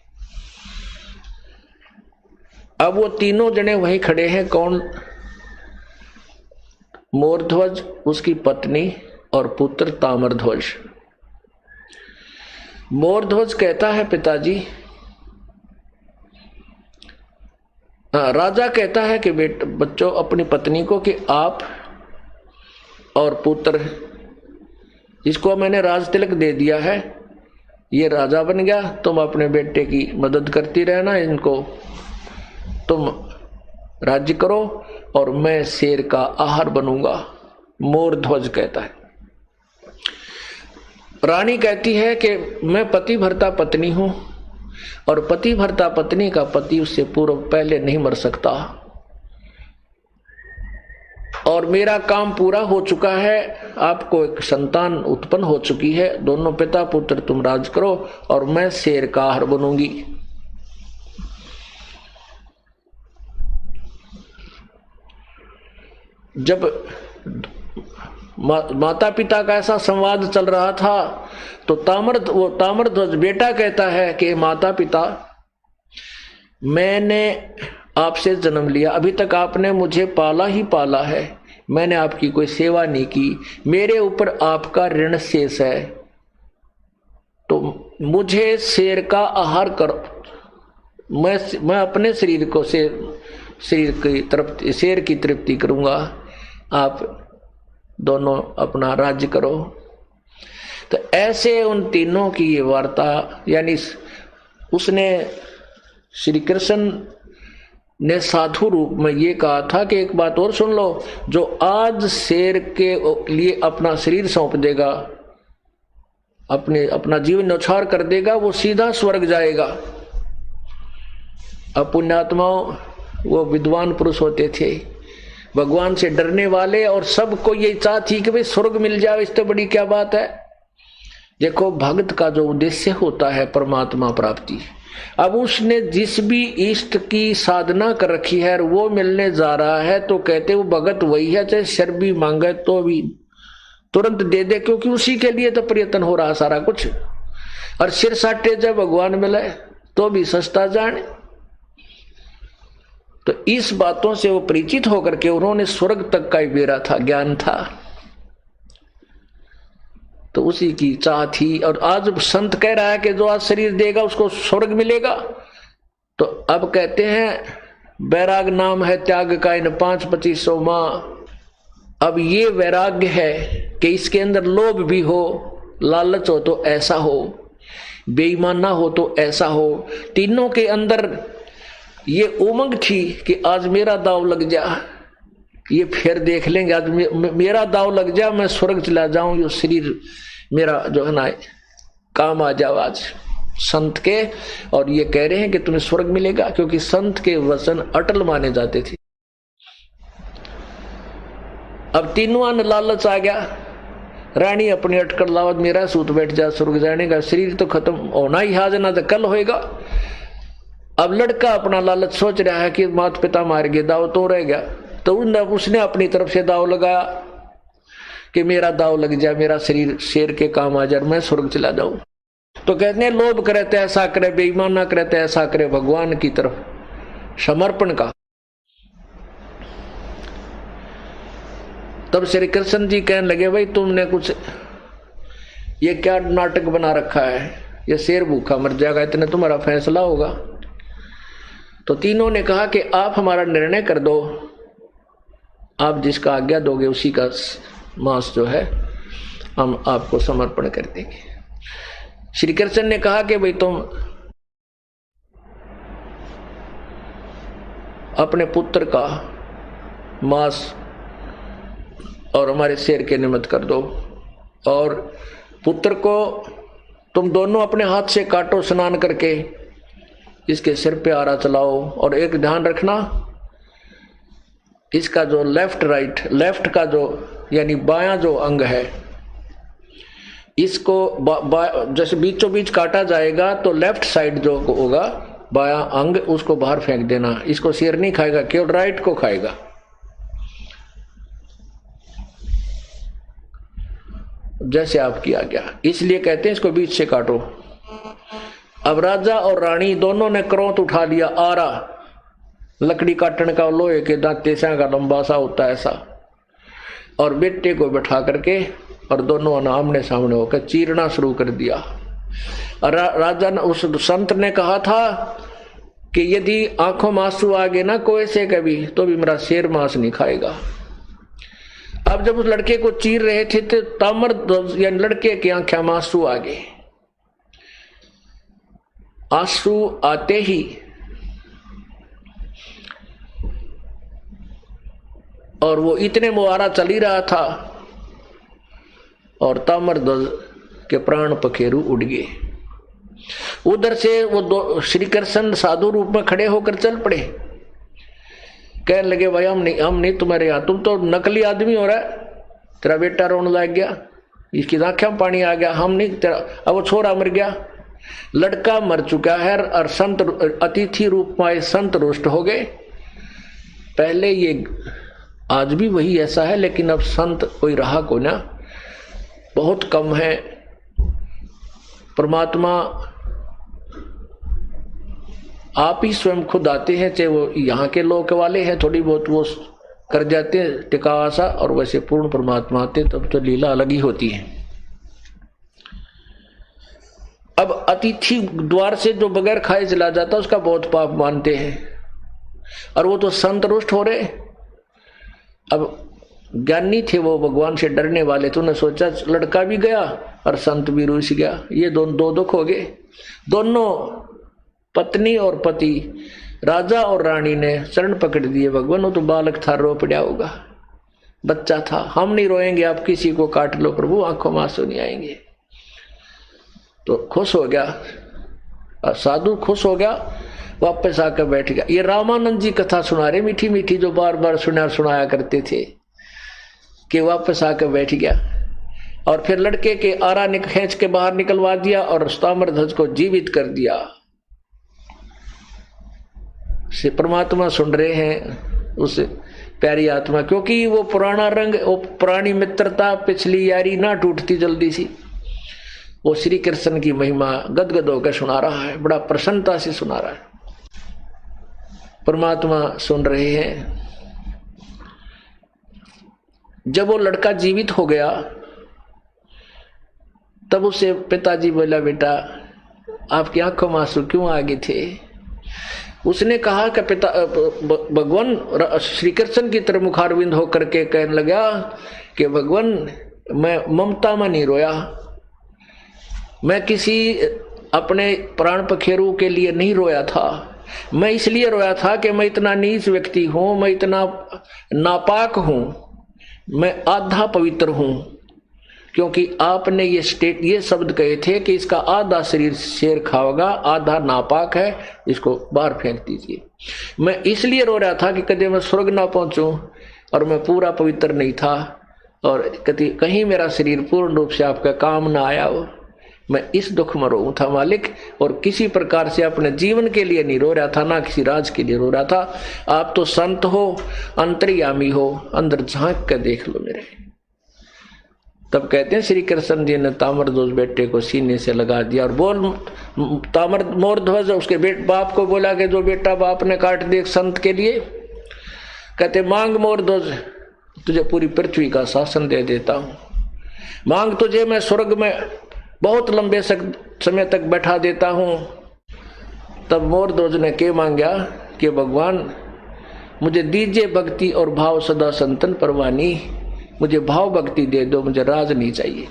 अब वो तीनों जने वहीं खड़े हैं। कौन? मोरध्वज, उसकी पत्नी और पुत्र ताम्रध्वज। मोरध्वज कहता है पिताजी, राजा कहता है कि बच्चों अपनी पत्नी को कि आप और पुत्र, जिसको मैंने राज तिलक दे दिया है, ये राजा बन गया, तुम अपने बेटे की मदद करती रहना, इनको तुम राज्य करो और मैं शेर का आहार बनूंगा। मोरध्वज कहता है। रानी कहती है कि मैं पति भरता पत्नी हूं और पति भरता पत्नी का पति उससे पूर्व पहले नहीं मर सकता, और मेरा काम पूरा हो चुका है, आपको एक संतान उत्पन्न हो चुकी है, दोनों पिता पुत्र तुम राज करो और मैं शेर का आहार बनूंगी। जब माता पिता का ऐसा संवाद चल रहा था तो ताम्रध्वज बेटा कहता है कि माता पिता, मैंने आपसे जन्म लिया, अभी तक आपने मुझे पाला ही पाला है, मैंने आपकी कोई सेवा नहीं की, मेरे ऊपर आपका ऋण शेष है, तो मुझे शेर का आहार करो। मैं अपने शरीर को शेर की तृप्ति करूंगा, आप दोनों अपना राज्य करो। तो ऐसे उन तीनों की ये वार्ता, यानी उसने श्री कृष्ण ने साधु रूप में ये कहा था कि एक बात और सुन लो, जो आज शेर के लिए अपना शरीर सौंप देगा, अपना जीवन न्यौछावर कर देगा, वो सीधा स्वर्ग जाएगा। अब पुण्यात्माओं, वो विद्वान पुरुष होते थे, भगवान से डरने वाले, और सबको ये इच्छा थी कि भाई स्वर्ग मिल जाए, इससे बड़ी क्या बात है। देखो भक्त का जो उद्देश्य होता है परमात्मा प्राप्ति, अब उसने जिस भी इष्ट की साधना कर रखी है वो मिलने जा रहा है, तो कहते वो भगत वही है, चाहे शर भी मांगे तो भी तुरंत दे दे, क्योंकि उसी के लिए तो प्रयत्न हो रहा सारा कुछ। और सिर साटे जब भगवान मिले तो भी सस्ता जाने। तो इस बातों से वो परिचित होकर के उन्होंने स्वर्ग तक का बेरा था, ज्ञान था, तो उसी की चाह थी। और आज संत कह रहा है कि जो आज शरीर देगा उसको स्वर्ग मिलेगा, तो अब कहते हैं वैराग नाम है त्याग का इन 5-25 माह। अब ये वैराग्य है कि इसके अंदर लोभ भी हो, लालच हो तो ऐसा हो, बेईमान ना हो तो ऐसा हो। तीनों के अंदर ये उमंग थी कि आज मेरा दाव लग जा, ये फिर देख लेंगे, आज मेरा दाव लग जा, मैं स्वर्ग चला जाऊं, ये शरीर मेरा जो है ना काम आ जाओ आज संत के। और ये कह रहे हैं कि तुम्हें स्वर्ग मिलेगा, क्योंकि संत के वचन अटल माने जाते थे। अब तीनों ने लालच आ गया, रानी अपनी अटकर लावत मेरा सूत बैठ जा, स्वर्ग जाने का, शरीर तो खत्म होना ही आज ना तो कल होएगा। अब लड़का अपना लालच सोच रहा है कि माता पिता मार गए, दाव तो रह गया, तो उसने अपनी तरफ से दाव लगाया कि मेरा दाव लग जाए, मेरा शरीर शेर के काम आ जाए, मैं स्वर्ग चला जाऊं। तो कहते हैं लोभ करे तो ऐसा करे, बेईमान ना करे तो ऐसा करे, भगवान की तरफ समर्पण का। तब श्री कृष्ण जी कहने लगे भाई तुमने कुछ ये क्या नाटक बना रखा है, ये शेर भूखा मर जाएगा, इतने तुम्हारा फैसला होगा। तो तीनों ने कहा कि आप हमारा निर्णय कर दो, आप जिसका आज्ञा दोगे उसी का मांस जो है हम आपको समर्पण कर देंगे। श्री कृष्ण ने कहा कि भाई तुम अपने पुत्र का मांस और हमारे शेर के निमित्त कर दो, और पुत्र को तुम दोनों अपने हाथ से काटो, स्नान करके इसके सिर पे आरा चलाओ। और एक ध्यान रखना, इसका जो लेफ्ट का जो यानी बायां जो अंग है, इसको जैसे बीचों बीच काटा जाएगा तो लेफ्ट साइड जो होगा बायां अंग उसको बाहर फेंक देना। इसको शेर नहीं खाएगा, केवल राइट को खाएगा। जैसे आप किया गया, इसलिए कहते हैं इसको बीच से काटो। अब राजा और रानी दोनों ने क्रोध उठा लिया, आरा लकड़ी काटने का, लोहे के दांते से का लंबा सा होता है ऐसा, और बेटे को बैठा करके और दोनों आमने सामने होकर चीरना शुरू कर दिया। राजा ने, उस संत ने कहा था कि यदि आंखों में आंसू आ गए ना कोई से कभी, तो भी मेरा शेर मांस नहीं खाएगा। अब जब उस लड़के को चीर रहे थे तो तामर यानी लड़के की आंखें में आंसू आ गए। आंसू आते ही और वो इतने मुहारा चल ही रहा था और तामर ध्वज के प्राण पखेरु उड़ गए। उधर से वो श्री कृष्ण साधु रूप में खड़े होकर चल पड़े। कहने लगे भाई हम नहीं तुम्हारे यहाँ, तुम तो नकली आदमी हो रहा है, तेरा बेटा रोने लग गया, इसकी आंखों में पानी आ गया, हम नहीं तेरा। अब वो छोरा मर गया, लड़का मर चुका है और संत अतिथि रूप में संत रुष्ट हो गए। पहले ये आज भी वही ऐसा है, लेकिन अब संत कोई रहा को ना, बहुत कम है। परमात्मा आप ही स्वयं खुद आते हैं, चाहे वो यहाँ के लोग वाले हैं थोड़ी बहुत वो कर जाते हैं टिकावा सा, और वैसे पूर्ण परमात्मा आते तब तो लीला अलग ही होती है। अब अतिथि द्वार से जो बगैर खाए चला जाता उसका बहुत पाप मानते हैं, और वो तो संतुष्ट हो रहे। अब ज्ञानी थे वो, भगवान से डरने वाले, तो उन्हें सोचा लड़का भी गया और संत भी रूस गया, ये दो दुख हो गए। दोनों पत्नी और पति, राजा और रानी ने शरण पकड़ दिए, भगवान वो तो बालक था, रो पड़ा होगा, बच्चा था, हम नहीं रोएंगे, आप किसी को काट लो प्रभु, आंखों में आंसू नहीं आएंगे। तो खुश हो गया, साधु खुश हो गया, वापस आकर बैठ गया। ये रामानंद जी कथा सुना रहे, मीठी मीठी, जो बार बार सुनाया करते थे, कि वापस आकर बैठ गया और फिर लड़के के आरा खींच के बाहर निकलवा दिया और ताम्रध्वज को जीवित कर दिया। से परमात्मा सुन रहे हैं उस प्यारी आत्मा, क्योंकि वो पुराना रंग, वो पुरानी मित्रता, पिछली यारी ना टूटती जल्दी सी। वो श्री कृष्ण की महिमा गदगद होकर सुना रहा है, बड़ा प्रसन्नता से सुना रहा है। परमात्मा सुन रहे हैं। जब वो लड़का जीवित हो गया तब उसे पिताजी बोला, बेटा आपकी आंखों में आंसू क्यों आ गए थे? उसने कहा कि पिता, भगवान श्री कृष्ण की तरफ मुखारविंद होकर के कहने लगा कि भगवान मैं ममता में नहीं रोया, मैं किसी अपने प्राण पखेरु के लिए नहीं रोया था, मैं इसलिए रोया था कि मैं इतना नीच व्यक्ति हूं, मैं इतना नापाक हूं, मैं आधा पवित्र हूं, क्योंकि आपने ये शब्द कहे थे कि इसका आधा शरीर शेर खाओगा, आधा नापाक है, इसको बाहर फेंक दीजिए। मैं इसलिए रो रहा था कि कभी मैं स्वर्ग ना पहुंचूं, और मैं पूरा पवित्र नहीं था, और कहीं मेरा शरीर पूर्ण रूप से आपका काम ना आया हो, मैं इस दुख में रो था मालिक। और किसी प्रकार से अपने जीवन के लिए नहीं रो रहा था, ना किसी राज के लिए रो रहा था। आप तो संत हो, अंतर्यामी हो, अंदर झांक कर देख लो मेरे। तब कहते हैं श्री कृष्ण जी ने ताम्रध्वज बेटे को सीने से लगा दिया और बोल, मोरध्वज उसके बाप को बोला कि जो बेटा बाप ने काट दिया संत के लिए, कहते मांग मोरध्वज, तुझे पूरी पृथ्वी का शासन दे देता हूं, मांग तुझे मैं स्वर्ग में बहुत लंबे समय तक बैठा देता हूं। तब मोरध्वज ने क्या मांगा कि भगवान मुझे दीजिए भक्ति और भाव सदा संतन परवानी, मुझे भाव भक्ति दे दो, मुझे राज नहीं चाहिए।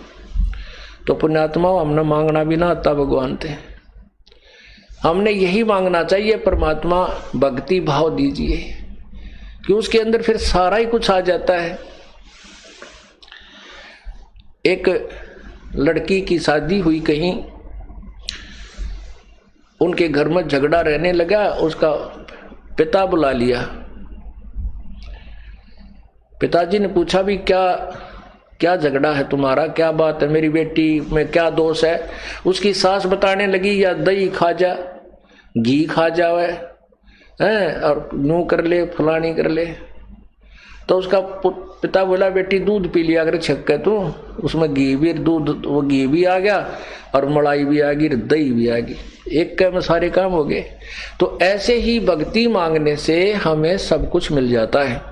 तो पुण्यात्मा, हमने मांगना भी ना आता भगवान थे, हमने यही मांगना चाहिए, परमात्मा भक्ति भाव दीजिए, कि उसके अंदर फिर सारा ही कुछ आ जाता है। एक लड़की की शादी हुई कहीं, उनके घर में झगड़ा रहने लगा, उसका पिता बुला लिया। पिताजी ने पूछा भी क्या क्या झगड़ा है तुम्हारा, क्या बात है, मेरी बेटी में क्या दोष है। उसकी सास बताने लगी, या दही खा जा, घी खा जावे हैं, और नू कर ले, फलानी कर ले। तो उसका पिता बोला, बेटी दूध पी लिया कर छक्के तू, उसमें घी भी, दूध वो घी भी आ गया और मलाई भी आ गई, दही भी आ गई, एक के में सारे काम हो गए। तो ऐसे ही भक्ति मांगने से हमें सब कुछ मिल जाता है।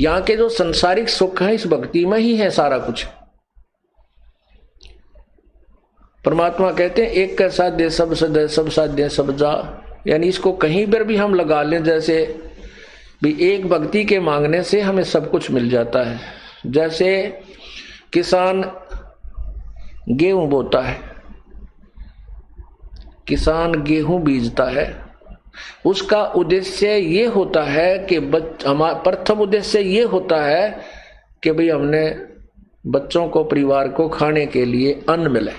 यहाँ के जो संसारिक सुख है, इस भक्ति में ही है सारा कुछ। परमात्मा कहते हैं, एक का साध्य सब सदय, सब साध्य सब जा, यानी इसको कहीं पर भी हम लगा लें, जैसे भी एक भक्ति के मांगने से हमें सब कुछ मिल जाता है। जैसे किसान गेहूं बोता है, किसान गेहूं बीजता है, उसका उद्देश्य ये होता है कि हमारा प्रथम उद्देश्य ये होता है कि भाई हमने बच्चों को, परिवार को खाने के लिए अन्न मिले।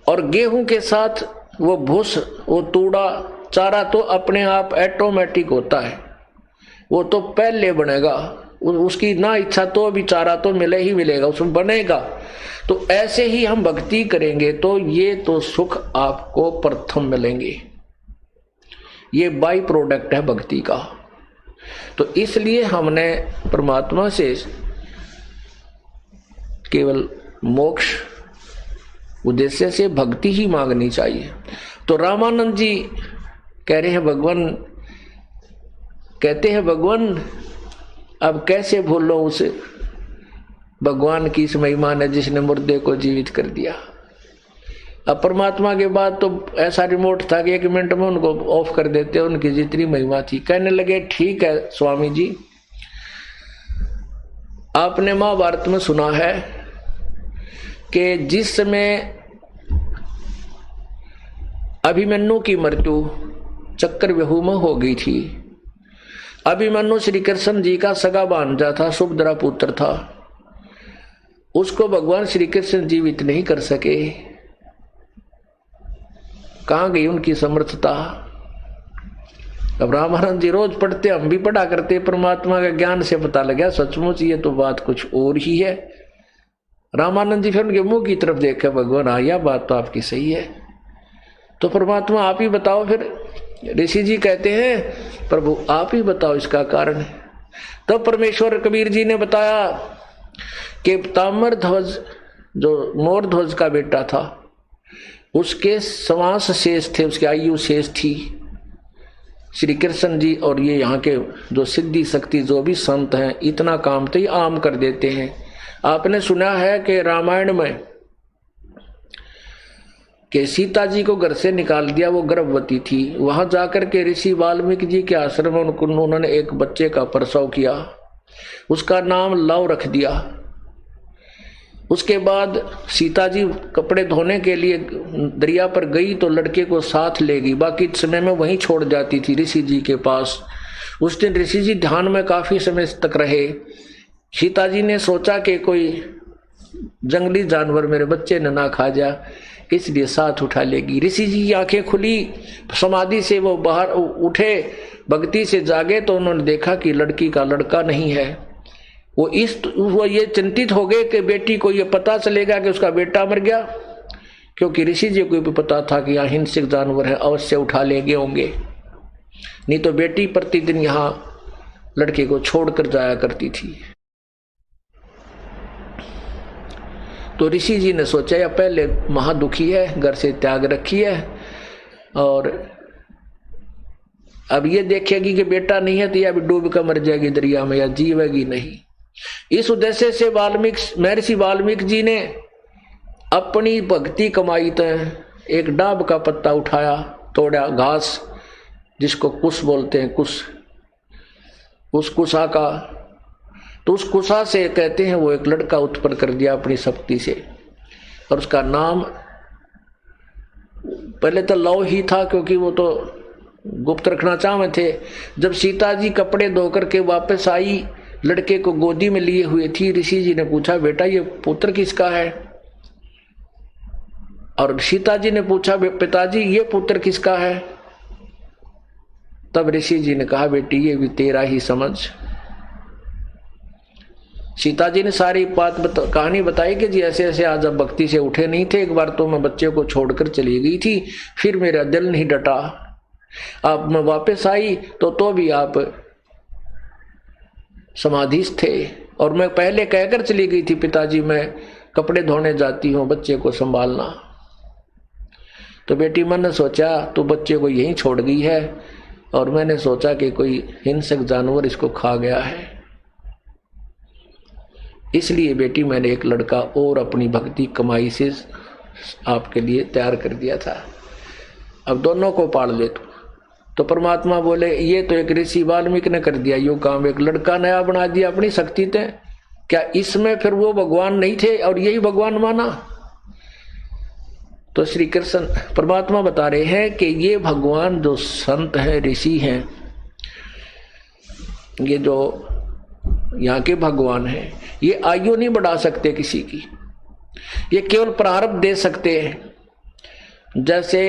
और गेहूं के साथ वो भूस, वो तूड़ा, चारा तो अपने आप ऑटोमेटिक होता है, वो तो पहले बनेगा, उसकी ना इच्छा तो भी चारा तो मिले ही मिलेगा, उसमें बनेगा। तो ऐसे ही हम भक्ति करेंगे तो ये तो सुख आपको प्रथम मिलेंगे, ये बाई प्रोडक्ट है भक्ति का। तो इसलिए हमने परमात्मा से केवल मोक्ष उद्देश्य से भक्ति ही मांगनी चाहिए। तो रामानंद जी कह रहे हैं, भगवान कहते हैं, भगवान अब कैसे भूलो उसे, भगवान की इस महिमा ने जिसने मुर्दे को जीवित कर दिया। अब परमात्मा के बाद तो ऐसा रिमोट था कि 1 मिनट में उनको ऑफ कर देते, उनकी जितनी महिमा थी। कहने लगे, ठीक है स्वामी जी, आपने महाभारत में सुना है कि जिस समय अभिमन्यु की मृत्यु चक्रव्यूह में हो गई थी, अभिमन्यु श्री कृष्ण जी का सगा भांजा था, सुभद्रा पुत्र था, उसको भगवान श्री कृष्ण जीवित नहीं कर सके। कहां गई उनकी समर्थता? अब रामानंद जी रोज पढ़ते, हम भी पढ़ा करते, परमात्मा का ज्ञान से पता लगा सचमुच ये तो बात कुछ और ही है। रामानंद जी फिर उनके मुंह की तरफ देखा, भगवान हाँ यह बात तो आपकी सही है, तो परमात्मा आप ही बताओ। फिर ऋषि जी कहते हैं, प्रभु आप ही बताओ इसका कारण। तब परमेश्वर कबीर जी ने बताया कि ताम्र ध्वज जो मोर ध्वज का बेटा था, उसके श्वास शेष थे, उसकी आयु शेष थी। श्री कृष्ण जी और ये यहाँ के जो सिद्धि शक्ति जो भी संत हैं, इतना काम तो ही आम कर देते हैं। आपने सुना है कि रामायण में कि सीता जी को घर से निकाल दिया, वो गर्भवती थी, वहां जाकर के ऋषि वाल्मीकि जी के आश्रम में उन्होंने एक बच्चे का प्रसव किया, उसका नाम लव रख दिया। उसके बाद सीता जी कपड़े धोने के लिए दरिया पर गई तो लड़के को साथ ले गई, बाकी समय में वहीं छोड़ जाती थी ऋषि जी के पास। उस दिन ऋषि जी ध्यान में काफी समय तक रहे। सीता जी ने सोचा कि कोई जंगली जानवर मेरे बच्चे ने ना खा जा, इसलिए साथ उठा लेगी। ऋषि जी की आंखें खुली, समाधि से वो बाहर उठे, भक्ति से जागे तो उन्होंने देखा कि लड़की का लड़का नहीं है। वो ये चिंतित हो गए कि बेटी को ये पता चलेगा कि उसका बेटा मर गया, क्योंकि ऋषि जी को भी पता था कि यहाँ हिंसक जानवर है, अवश्य उठा लेंगे होंगे, नहीं तो बेटी प्रतिदिन यहाँ लड़के को छोड़कर जाया करती थी। तो ऋषि जी ने सोचा या पहले महादुखी है, घर से त्याग रखी है, और अब ये देखेगी कि बेटा नहीं है तो यह भी डूब कर मर जाएगी दरिया में, या जीवेगी नहीं। इस उद्देश्य से महर्षि वाल्मीकि जी ने अपनी भक्ति कमाई तो एक डाब का पत्ता उठाया, तोड़ा, घास जिसको कुश बोलते हैं, कुश, उस कुशा का, तो उस कुशा से कहते हैं वो एक लड़का उत्पन्न कर दिया अपनी शक्ति से, और उसका नाम पहले तो लव ही था, क्योंकि वो तो गुप्त रखना चाहते थे। जब सीता जी कपड़े धो करके वापस आई, लड़के को गोदी में लिए हुए थी, ऋषि जी ने पूछा बेटा ये पुत्र किसका है? और सीता जी ने पूछा पिताजी ये पुत्र किसका है? तब ऋषि जी ने कहा बेटी ये भी तेरा ही समझ। सीता जी ने सारी बात कहानी बताई कि जी ऐसे ऐसे आज अब भक्ति से उठे नहीं थे, एक बार तो मैं बच्चे को छोड़कर चली गई थी, फिर मेरा दिल नहीं डटा, अब मैं वापस आई तो भी आप समाधिस्थ थे, और मैं पहले कहकर चली गई थी पिताजी मैं कपड़े धोने जाती हूँ, बच्चे को संभालना। तो बेटी मैंने सोचा तो बच्चे को यहीं छोड़ गई है, और मैंने सोचा कि कोई हिंसक जानवर इसको खा गया है, इसलिए बेटी मैंने एक लड़का और अपनी भक्ति कमाई से आपके लिए तैयार कर दिया था, अब दोनों को पाल ले तू। तो परमात्मा बोले ये तो एक ऋषि वाल्मीकि ने कर दिया यो काम, एक लड़का नया बना दिया अपनी शक्ति से, क्या इसमें फिर वो भगवान नहीं थे और यही भगवान माना? तो श्री कृष्ण परमात्मा बता रहे हैं कि ये भगवान जो संत है, ऋषि हैं, ये जो यहाँ के भगवान हैं, ये आयु नहीं बढ़ा सकते किसी की, ये केवल प्रारब्ध दे सकते हैं। जैसे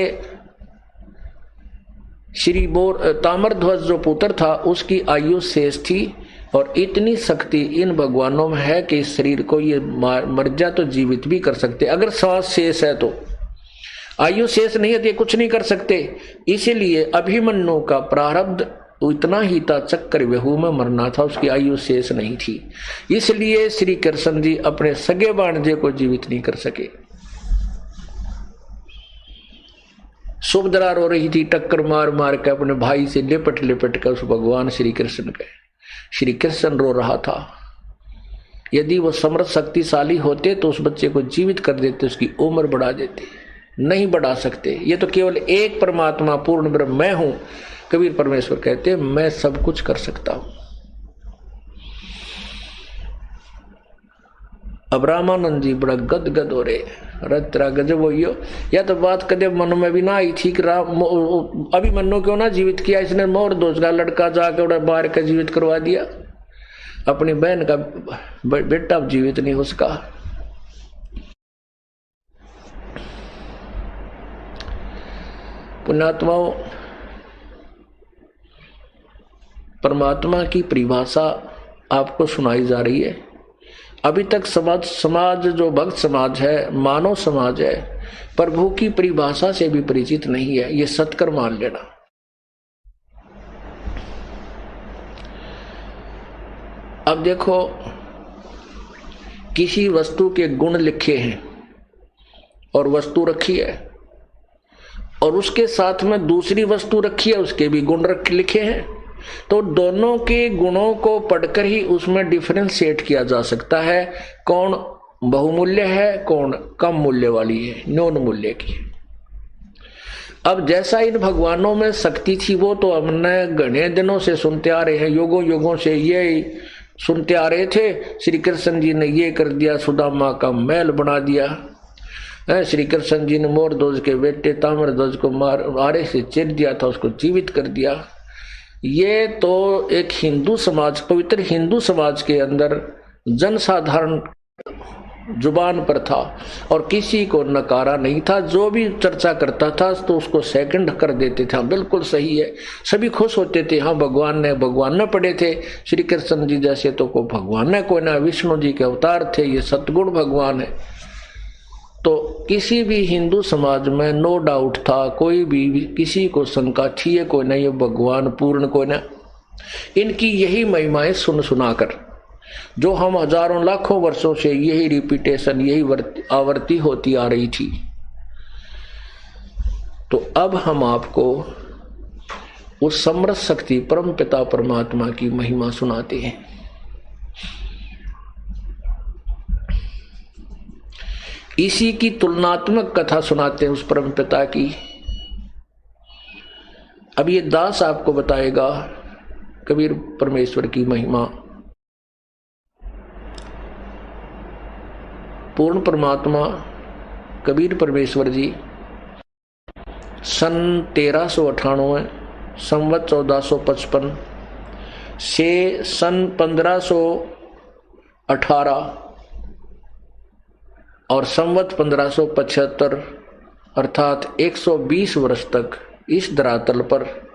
श्री ताम्रध्वज जो पुत्र था उसकी आयु शेष थी, और इतनी शक्ति इन भगवानों में है कि इस शरीर को ये मर जा तो जीवित भी कर सकते, अगर श्वास शेष है तो। आयु शेष नहीं है तो ये कुछ नहीं कर सकते। इसीलिए अभिमन्यु का प्रारब्ध इतना ही था, चक्कर व्यहू में मरना था, उसकी आयु शेष नहीं थी, इसलिए श्री कृष्ण जी अपने सगे भांजे को जीवित नहीं कर सके। सुभद्रा रो रही थी, टक्कर मार मार के अपने भाई से लिपट लिपट कर उस भगवान श्री कृष्ण के। श्री कृष्ण रो रहा था, यदि वो समर्थ शक्तिशाली होते तो उस बच्चे को जीवित कर देते, उसकी उम्र बढ़ा देते, नहीं बढ़ा सकते। ये तो केवल एक परमात्मा पूर्ण ब्रह्म मैं हूं, कबीर परमेश्वर कहते हैं मैं सब कुछ कर सकता हूं। अब रामानंद जी बड़ा गदगद हो रहे, रतरा गजब हो या तो बात कदे मन में भी ना आई थी कि अभी मनो क्यों ना जीवित किया इसने, मोर दोस्त का लड़का जाके उड़ा बाहर का जीवित करवा दिया, अपनी बहन का बेटा जीवित नहीं हो सका। पुण्यात्माओं, परमात्मा की परिभाषा आपको सुनाई जा रही है। अभी तक समाज जो भक्त समाज है, मानव समाज है, प्रभु की परिभाषा से भी परिचित नहीं है, ये सत्कर मान लेना। अब देखो, किसी वस्तु के गुण लिखे हैं और वस्तु रखी है, और उसके साथ में दूसरी वस्तु रखी है, उसके भी गुण लिखे हैं, तो दोनों के गुणों को पढ़कर ही उसमें डिफरेंशिएट किया जा सकता है, कौन बहुमूल्य है, कौन कम मूल्य वाली है, न्यून मूल्य की। अब जैसा इन भगवानों में शक्ति थी वो तो हमने घने दिनों से सुनते आ रहे हैं, युगों युगों से ये सुनते आ रहे थे। श्री कृष्ण जी ने ये कर दिया, सुदामा का महल बना दिया, श्री कृष्ण जी ने मोरध्वज के बेटे ताम्रध्वज को आरे से चीर दिया था, उसको जीवित कर दिया। ये तो एक हिंदू समाज, पवित्र हिंदू समाज के अंदर जनसाधारण जुबान पर था और किसी को नकारा नहीं था। जो भी चर्चा करता था तो उसको सेकंड कर देते थे, बिल्कुल सही है, सभी खुश होते थे। हाँ, भगवान ने पढ़े थे, श्री कृष्ण जी जैसे तो को भगवान ने कोई ना, विष्णु जी के अवतार थे, ये सतगुण भगवान है। तो किसी भी हिंदू समाज में नो डाउट था, कोई भी किसी को शंका थी है कोई नहीं, ये भगवान पूर्ण कोई ना। इनकी यही महिमाएं सुनाकर जो हम हजारों लाखों वर्षों से यही रिपीटेशन, यही आवर्ती होती आ रही थी। तो अब हम आपको उस समर्थ शक्ति परम पिता परमात्मा की महिमा सुनाते हैं। इसी की तुलनात्मक कथा सुनाते हैं उस परम पिता की। अब ये दास आपको बताएगा कबीर परमेश्वर की महिमा। पूर्ण परमात्मा कबीर परमेश्वर जी सन 1398 संवत 1455 से सन 1518 और संवत 1575 अर्थात 120 वर्ष तक इस धरातल पर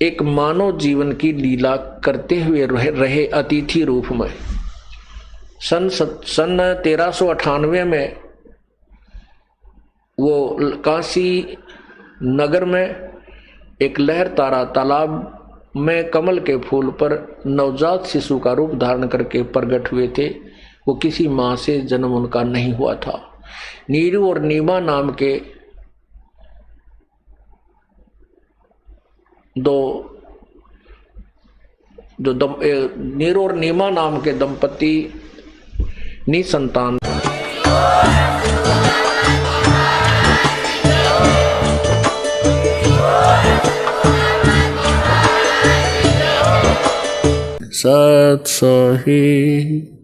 एक मानव जीवन की लीला करते हुए रहे अतिथि रूप में। सन 1398 में वो काशी नगर में एक लहर तारा तालाब में कमल के फूल पर नवजात शिशु का रूप धारण करके प्रकट हुए थे। वो किसी मां से जन्म उनका नहीं हुआ था। नीरू और नीमा नाम के नीरू और नीमा नाम के दंपति निसंतान सत सही।